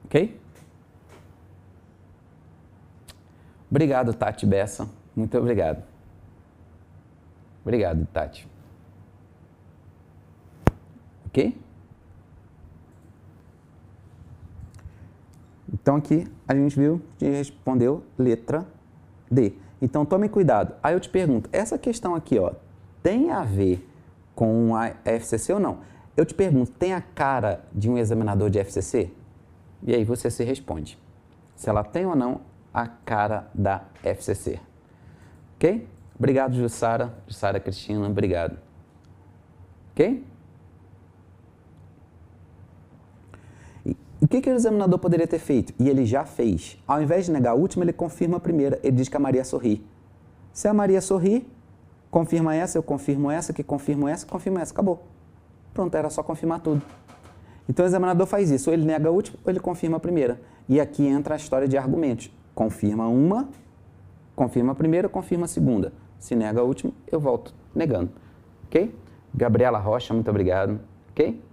Ok? Obrigado, Tati Bessa. Muito obrigado. Obrigado, Tati. Ok? Então aqui a gente viu que respondeu letra D. Então tome cuidado. Aí eu te pergunto, essa questão aqui, ó, tem a ver com a FCC ou não? Eu te pergunto, tem a cara de um examinador de FCC? E aí você se responde. Se ela tem ou não a cara da FCC. Ok? Obrigado, Jussara. Jussara Cristina, obrigado. Ok? O que o examinador poderia ter feito? E ele já fez. Ao invés de negar a última, ele confirma a primeira. Ele diz que a Maria sorri. Se a Maria sorri, confirma essa, eu confirmo essa, que confirmo essa, confirma essa. Acabou. Pronto, era só confirmar tudo. Então o examinador faz isso. Ou ele nega a última, ou ele confirma a primeira. E aqui entra a história de argumentos. Confirma uma, confirma a primeira, confirma a segunda. Se nega a última, eu volto negando. Ok? Gabriela Rocha, muito obrigado. Ok?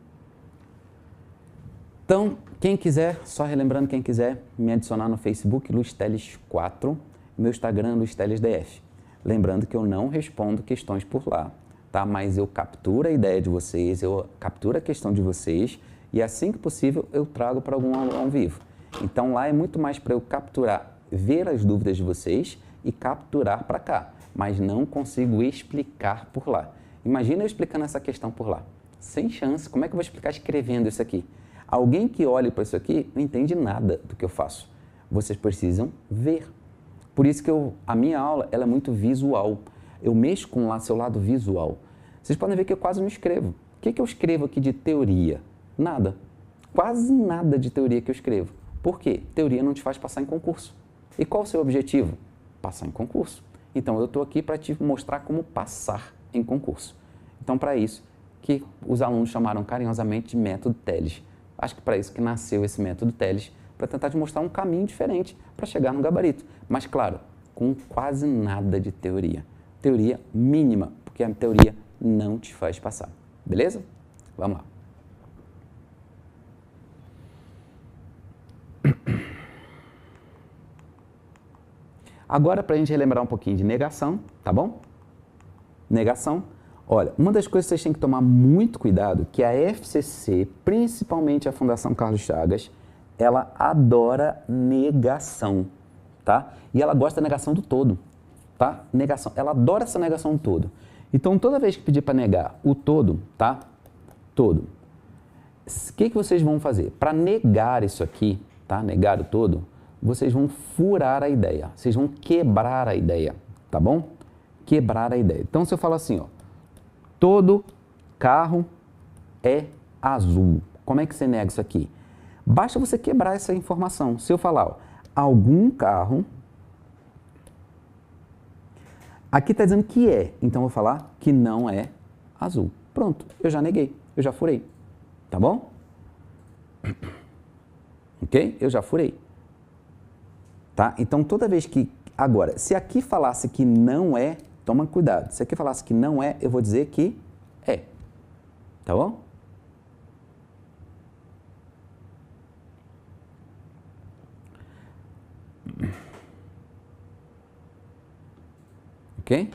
Então, quem quiser, só relembrando, quem quiser me adicionar no Facebook, Luiz Teles 4, meu Instagram, Luiz Teles DF. Lembrando que eu não respondo questões por lá, tá? Mas eu capturo a ideia de vocês, eu capturo a questão de vocês e assim que possível eu trago para algum aula ao vivo. Então lá é muito mais para eu capturar, ver as dúvidas de vocês e capturar para cá, mas não consigo explicar por lá. Imagina eu explicando essa questão por lá. Sem chance, como é que eu vou explicar escrevendo isso aqui? Alguém que olhe para isso aqui não entende nada do que eu faço. Vocês precisam ver. Por isso que a minha aula ela é muito visual. Eu mexo com o seu lado visual. Vocês podem ver que eu quase não escrevo. O que eu escrevo aqui de teoria? Nada. Quase nada de teoria que eu escrevo. Por quê? Teoria não te faz passar em concurso. E qual o seu objetivo? Passar em concurso. Então, eu estou aqui para te mostrar como passar em concurso. Então, para isso que os alunos chamaram carinhosamente de método Teles. Acho que para isso que nasceu esse método Teles, para tentar te mostrar um caminho diferente para chegar no gabarito. Mas, claro, com quase nada de teoria. Teoria mínima, porque a teoria não te faz passar. Beleza? Vamos lá. Agora, para a gente relembrar um pouquinho de negação, tá bom? Negação. Olha, uma das coisas que vocês têm que tomar muito cuidado, que a FCC, principalmente a Fundação Carlos Chagas, ela adora negação, tá? E ela gosta da negação do todo, tá? Negação. Ela adora essa negação do todo. Então, toda vez que pedir para negar o todo, tá? Todo. O que vocês vão fazer? Para negar isso aqui, tá? Negar o todo, vocês vão furar a ideia. Vocês vão quebrar a ideia, tá bom? Quebrar a ideia. Então, se eu falar assim, ó, todo carro é azul. Como é que você nega isso aqui? Basta você quebrar essa informação. Se eu falar, ó, algum carro, aqui está dizendo que é, então eu vou falar que não é azul. Pronto, eu já neguei, eu já furei. Tá bom? Ok? Eu já furei. Tá? Então, toda vez que... Agora, se aqui falasse que não é, toma cuidado. Se aqui falasse que não é, eu vou dizer que é. Tá bom? ok?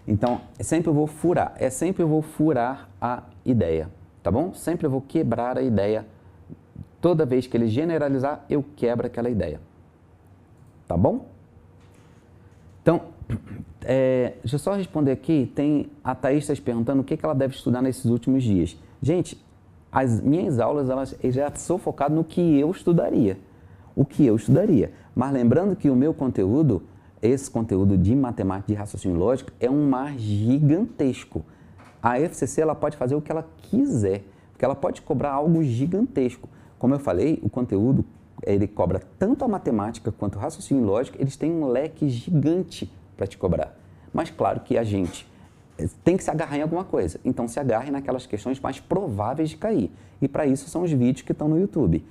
Então, sempre eu vou furar, sempre eu vou furar a ideia, tá bom? Sempre eu vou quebrar a ideia. Toda vez que ele generalizar, eu quebro aquela ideia, tá bom? Então, deixa eu só responder aqui, tem a Thaís está perguntando o que ela deve estudar nesses últimos dias. Gente, as minhas aulas, eu já sou focado no que eu estudaria, o que eu estudaria. Mas lembrando que o meu conteúdo, esse conteúdo de matemática, de raciocínio lógico, é um mar gigantesco. A FCC, ela pode fazer o que ela quiser, porque ela pode cobrar algo gigantesco. Como eu falei, o conteúdo, ele cobra tanto a matemática quanto o raciocínio lógico, eles têm um leque gigante para te cobrar. Mas claro que a gente tem que se agarrar em alguma coisa. Então se agarre naquelas questões mais prováveis de cair. E para isso são os vídeos que estão no YouTube.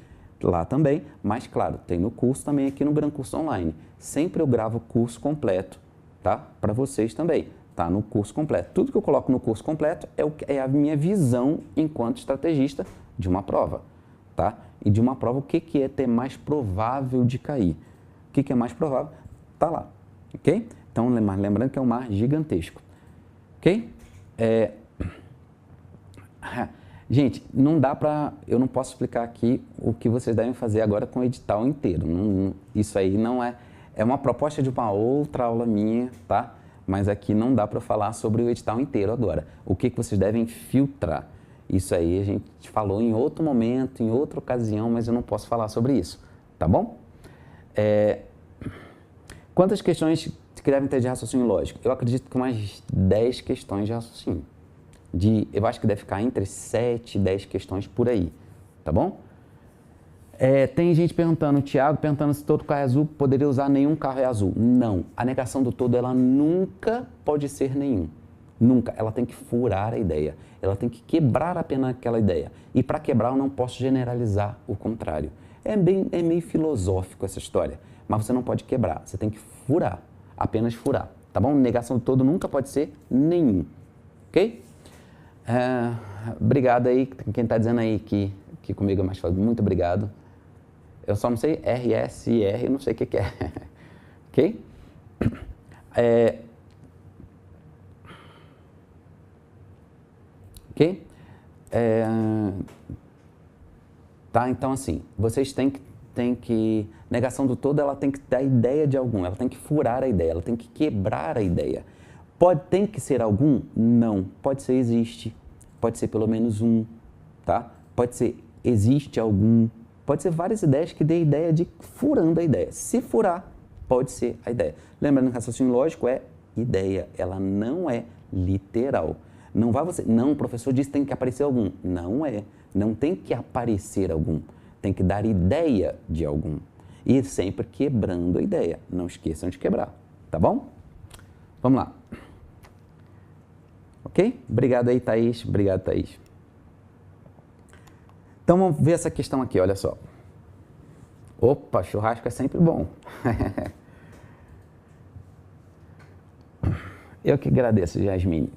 Lá também, mas claro, tem no curso também aqui no Gran Curso Online. Sempre eu gravo o curso completo, tá? Para vocês também. Tá no curso completo. Tudo que eu coloco no curso completo é a minha visão enquanto estrategista de uma prova. Tá? E de uma prova, o que é ter mais provável de cair? O que é mais provável? Tá lá, ok? Então, lembrando que é um mar gigantesco, ok? Gente, não dá pra... Eu não posso explicar aqui o que vocês devem fazer agora com o edital inteiro. Isso aí não é... É uma proposta de uma outra aula minha, tá? Mas aqui não dá para falar sobre o edital inteiro agora. O que vocês devem filtrar? Isso aí a gente falou em outro momento, em outra ocasião, mas eu não posso falar sobre isso, tá bom? Quantas questões que devem ter de raciocínio lógico? Eu acredito que umas 10 questões de raciocínio. Eu acho que deve ficar entre 7 e 10 questões por aí, tá bom? Tem gente perguntando, o Thiago perguntando se todo carro é azul, poderia usar nenhum carro é azul. Não, a negação do todo, ela nunca pode ser nenhum. Nunca, ela tem que furar a ideia, ela tem que quebrar apenas aquela ideia. E para quebrar eu não posso generalizar o contrário. É meio filosófico essa história, mas você não pode quebrar, você tem que furar, apenas furar, tá bom? Negação do todo nunca pode ser nenhum, ok? Obrigado aí, quem está dizendo aí que comigo é mais fácil, muito obrigado. Eu só não sei RSR, eu não sei o que é, ok? Ok? Tá, então assim, vocês têm que... Negação do todo, ela tem que dar ideia de algum, ela tem que furar a ideia, ela tem que quebrar a ideia. Tem que ser algum? Não. Pode ser existe, pode ser pelo menos um, tá? Pode ser existe algum, pode ser várias ideias que dê ideia de furando a ideia. Se furar, pode ser a ideia. Lembrando que o raciocínio lógico é ideia, ela não é literal. Não o professor disse que tem que aparecer algum. Não é. Não tem que aparecer algum. Tem que dar ideia de algum. E sempre quebrando a ideia. Não esqueçam de quebrar. Tá bom? Vamos lá. Ok? Obrigado aí, Thaís. Obrigado, Thaís. Então, vamos ver essa questão aqui, olha só. Opa, churrasco é sempre bom. Eu que agradeço, Jasmine.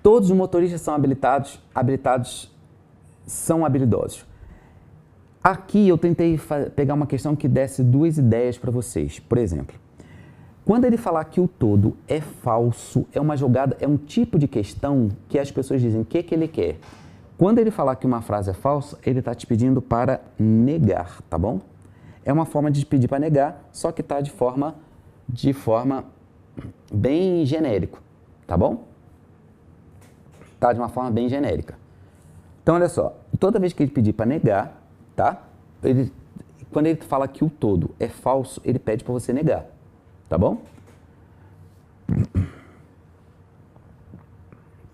Todos os motoristas são habilitados são habilidosos. Aqui eu tentei pegar uma questão que desse duas ideias para vocês. Por exemplo, quando ele falar que o todo é falso, é uma jogada, é um tipo de questão que as pessoas dizem o que ele quer. Quando ele falar que uma frase é falsa, ele está te pedindo para negar, tá bom? É uma forma de pedir para negar, só que está de forma bem genérico, tá bom? Tá de uma forma bem genérica. Então, olha só, toda vez que ele pedir para negar, tá? Quando ele fala que o todo é falso, ele pede para você negar, tá bom?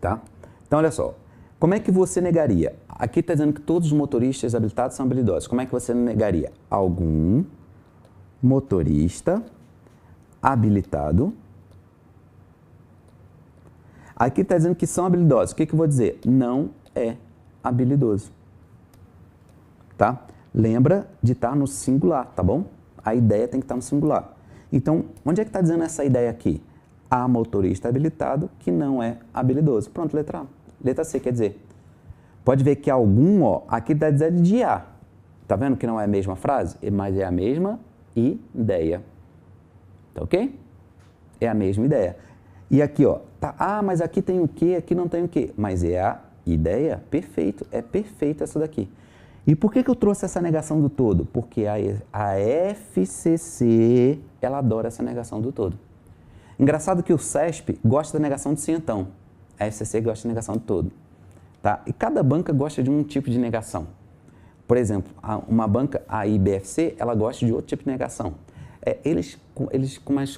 Tá? Então, olha só, como é que você negaria? Aqui está dizendo que todos os motoristas habilitados são habilidosos. Como é que você negaria? Algum motorista habilitado. Aqui está dizendo que são habilidosos. O que eu vou dizer? Não é habilidoso. Tá? Lembra de estar no singular, tá bom? A ideia tem que estar no singular. Então, onde é que está dizendo essa ideia aqui? Há motorista habilitado que não é habilidoso. Pronto, letra A. Letra C, quer dizer, pode ver que algum, ó, aqui está dizendo de A. Tá vendo que não é a mesma frase? Mas é a mesma ideia. Tá ok? É a mesma ideia. E aqui, ó, tá, mas aqui tem o quê, aqui não tem o quê. Mas é a ideia, perfeito, é perfeito essa daqui. E por que eu trouxe essa negação do todo? Porque a FCC, ela adora essa negação do todo. Engraçado que o CESP gosta da negação de sim então. A FCC gosta da negação do todo. Tá? E cada banca gosta de um tipo de negação. Por exemplo, uma banca, a IBFC, ela gosta de outro tipo de negação. Eles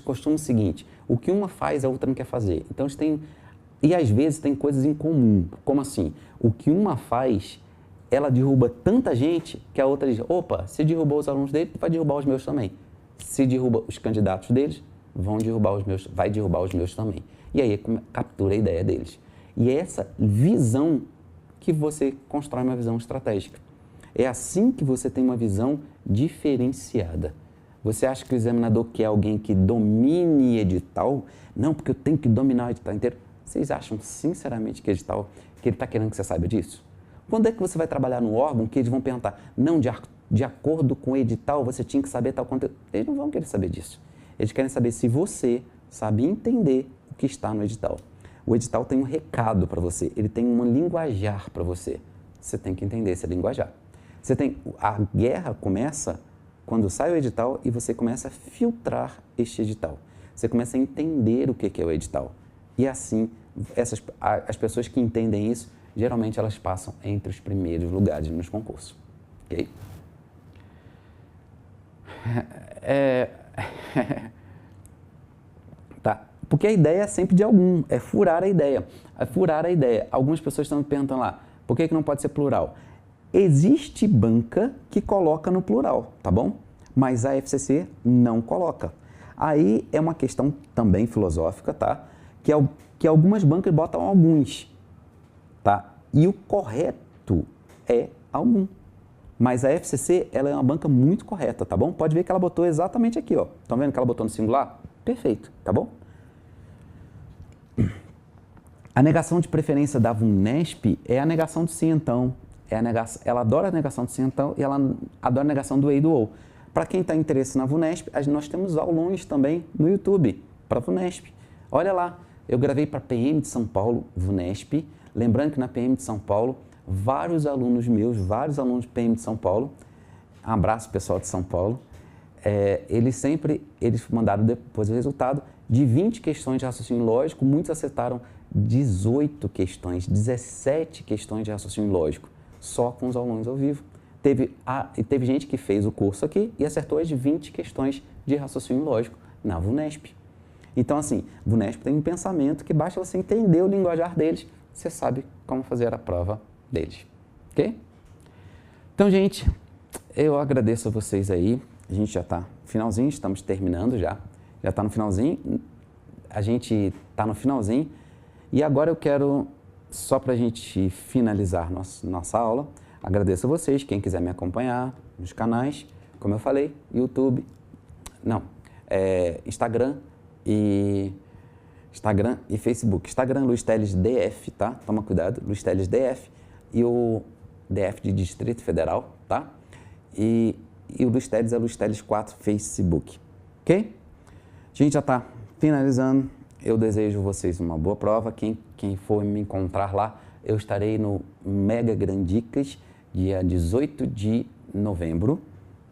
costumam o seguinte, o que uma faz, a outra não quer fazer. Então, eles têm... E às vezes tem coisas em comum. Como assim? O que uma faz, ela derruba tanta gente que a outra diz, opa, se derrubou os alunos dele, vai derrubar os meus também. Se derruba os candidatos deles, vai derrubar os meus também. E aí captura a ideia deles. E é essa visão que você constrói uma visão estratégica. É assim que você tem uma visão diferenciada. Você acha que o examinador quer alguém que domine edital? Não, porque eu tenho que dominar o edital inteiro. Vocês acham sinceramente que ele está querendo que você saiba disso? Quando é que você vai trabalhar no órgão que eles vão perguntar, não, de acordo com o edital, você tinha que saber tal conteúdo? Eles não vão querer saber disso. Eles querem saber se você sabe entender o que está no edital. O edital tem um recado para você, ele tem um linguajar para você. Você tem que entender esse linguajar. A guerra começa quando sai o edital e você começa a filtrar este edital. Você começa a entender o que é o edital. E assim, as pessoas que entendem isso, geralmente elas passam entre os primeiros lugares nos concursos. Ok? Tá? Porque a ideia é sempre de algum, é furar a ideia. É furar a ideia. Algumas pessoas estão me perguntando lá, por que não pode ser plural? Existe banca que coloca no plural, tá bom? Mas a FCC não coloca. Aí é uma questão também filosófica, tá? Que algumas bancas botam alguns, tá? E o correto é algum. Mas a FCC, ela é uma banca muito correta, tá bom? Pode ver que ela botou exatamente aqui, ó. Estão vendo que ela botou no singular? Perfeito, tá bom? A negação de preferência da VUNESP é a negação do sim, então. Ela adora a negação do sim, então, e ela adora a negação do e e do ou. Para quem está interesse na VUNESP, nós temos aulões também no YouTube para a VUNESP. Olha lá, eu gravei para a PM de São Paulo, VUNESP. Lembrando que na PM de São Paulo, vários alunos de PM de São Paulo, um abraço pessoal de São Paulo, eles mandaram depois o resultado de 20 questões de raciocínio lógico, muitos acertaram 18 questões, 17 questões de raciocínio lógico, só com os alunos ao vivo. Teve gente que fez o curso aqui e acertou as 20 questões de raciocínio lógico na VUNESP. Então, assim, VUNESP tem um pensamento que basta você entender o linguajar deles, você sabe como fazer a prova deles, ok? Então, gente, eu agradeço a vocês aí, a gente já está no finalzinho, estamos terminando já está no finalzinho, a gente está no finalzinho e agora eu quero, só para a gente finalizar nossa aula, agradeço a vocês, quem quiser me acompanhar nos canais, como eu falei, YouTube, Instagram e Facebook. Instagram, Luiz Teles DF, tá? Toma cuidado, Luiz Teles DF e o DF de Distrito Federal, tá? E o Luiz Teles é Luiz Teles 4 Facebook, ok? A gente já está finalizando, eu desejo vocês uma boa prova, quem for me encontrar lá, eu estarei no Mega Grandicas, dia 18 de novembro,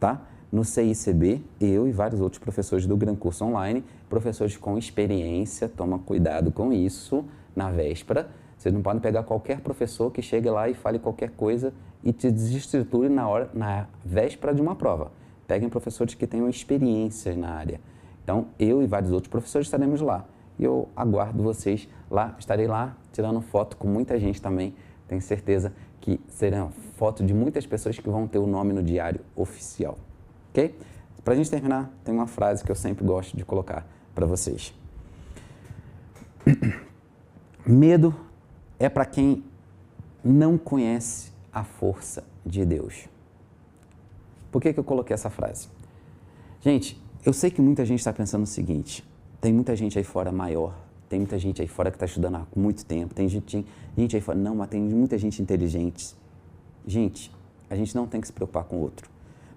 tá? No CICB, eu e vários outros professores do Gran Curso Online, professores com experiência, toma cuidado com isso na véspera. Vocês não podem pegar qualquer professor que chegue lá e fale qualquer coisa e te desestruture na véspera de uma prova. Peguem professores que tenham experiência na área. Então, eu e vários outros professores estaremos lá. E eu aguardo vocês lá, estarei lá tirando foto com muita gente também. Tenho certeza que serão foto de muitas pessoas que vão ter o nome no diário oficial. Ok? Para a gente terminar, tem uma frase que eu sempre gosto de colocar para vocês. Medo é para quem não conhece a força de Deus. Por que eu coloquei essa frase? Gente, eu sei que muita gente está pensando o seguinte, tem muita gente aí fora maior, tem muita gente aí fora que está estudando há muito tempo, tem gente aí fora, não, mas tem muita gente inteligente. Gente, a gente não tem que se preocupar com o outro.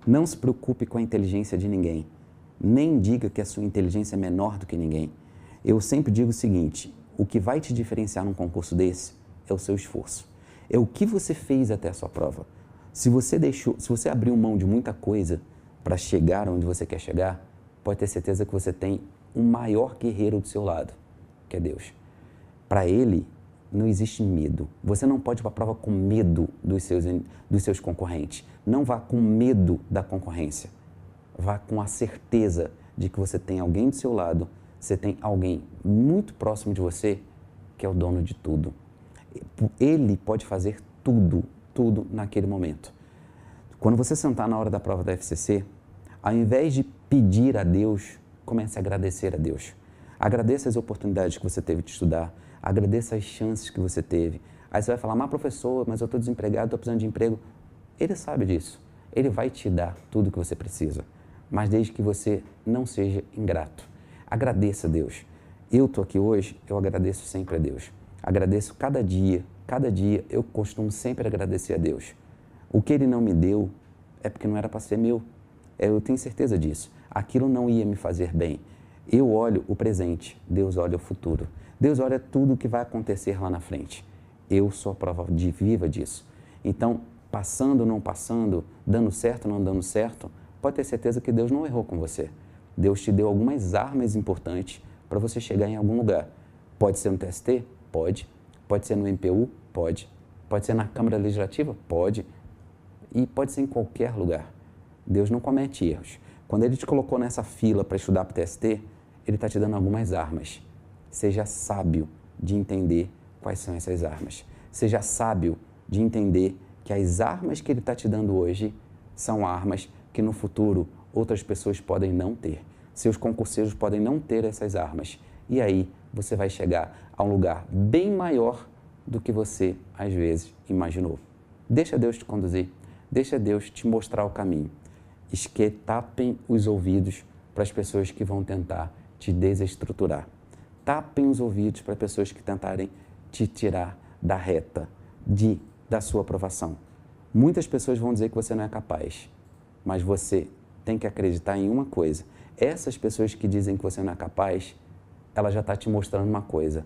Não se preocupe com a inteligência de ninguém. Nem diga que a sua inteligência é menor do que ninguém. Eu sempre digo o seguinte, o que vai te diferenciar num concurso desse é o seu esforço. É o que você fez até a sua prova. Se você abriu mão de muita coisa para chegar onde você quer chegar, pode ter certeza que você tem um maior guerreiro do seu lado, que é Deus. Para Ele, não existe medo. Você não pode ir para a prova com medo dos seus concorrentes. Não vá com medo da concorrência. Vá com a certeza de que você tem alguém do seu lado, você tem alguém muito próximo de você, que é o dono de tudo. Ele pode fazer tudo naquele momento. Quando você sentar na hora da prova da FCC, ao invés de pedir a Deus, comece a agradecer a Deus. Agradeça as oportunidades que você teve de estudar, agradeça as chances que você teve. Aí você vai falar, mas professor, mas eu estou desempregado, estou precisando de emprego. Ele sabe disso. Ele vai te dar tudo o que você precisa, mas desde que você não seja ingrato. Agradeça a Deus. Eu estou aqui hoje, eu agradeço sempre a Deus. Agradeço cada dia eu costumo sempre agradecer a Deus. O que Ele não me deu é porque não era para ser meu. Eu tenho certeza disso. Aquilo não ia me fazer bem. Eu olho o presente, Deus olha o futuro. Deus olha tudo o que vai acontecer lá na frente. Eu sou a prova viva disso. Então, passando ou não passando, dando certo ou não dando certo, pode ter certeza que Deus não errou com você. Deus te deu algumas armas importantes para você chegar em algum lugar. Pode ser no TST? Pode. Pode ser no MPU? Pode. Pode ser na Câmara Legislativa? Pode. E pode ser em qualquer lugar. Deus não comete erros. Quando Ele te colocou nessa fila para estudar para o TST, Ele está te dando algumas armas. Seja sábio de entender quais são essas armas. Seja sábio de entender que as armas que Ele está te dando hoje são armas que no futuro outras pessoas podem não ter. Seus concurseiros podem não ter essas armas. E aí você vai chegar a um lugar bem maior do que você, às vezes, imaginou. Deixa Deus te conduzir. Deixa Deus te mostrar o caminho. Tapem os ouvidos para as pessoas que vão tentar te desestruturar. Tapem os ouvidos para pessoas que tentarem te tirar da reta, da sua aprovação. Muitas pessoas vão dizer que você não é capaz, mas você tem que acreditar em uma coisa. Essas pessoas que dizem que você não é capaz, ela já está te mostrando uma coisa.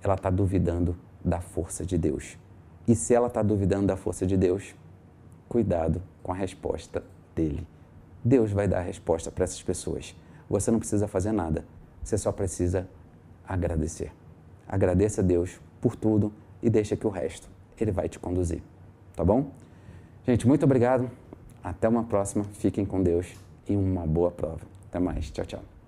Ela está duvidando da força de Deus. E se ela está duvidando da força de Deus, cuidado com a resposta dele. Deus vai dar a resposta para essas pessoas. Você não precisa fazer nada. Você só precisa agradecer. Agradeça a Deus por tudo e deixa que o resto Ele vai te conduzir. Tá bom? Gente, muito obrigado. Até uma próxima. Fiquem com Deus e uma boa prova. Até mais. Tchau, tchau.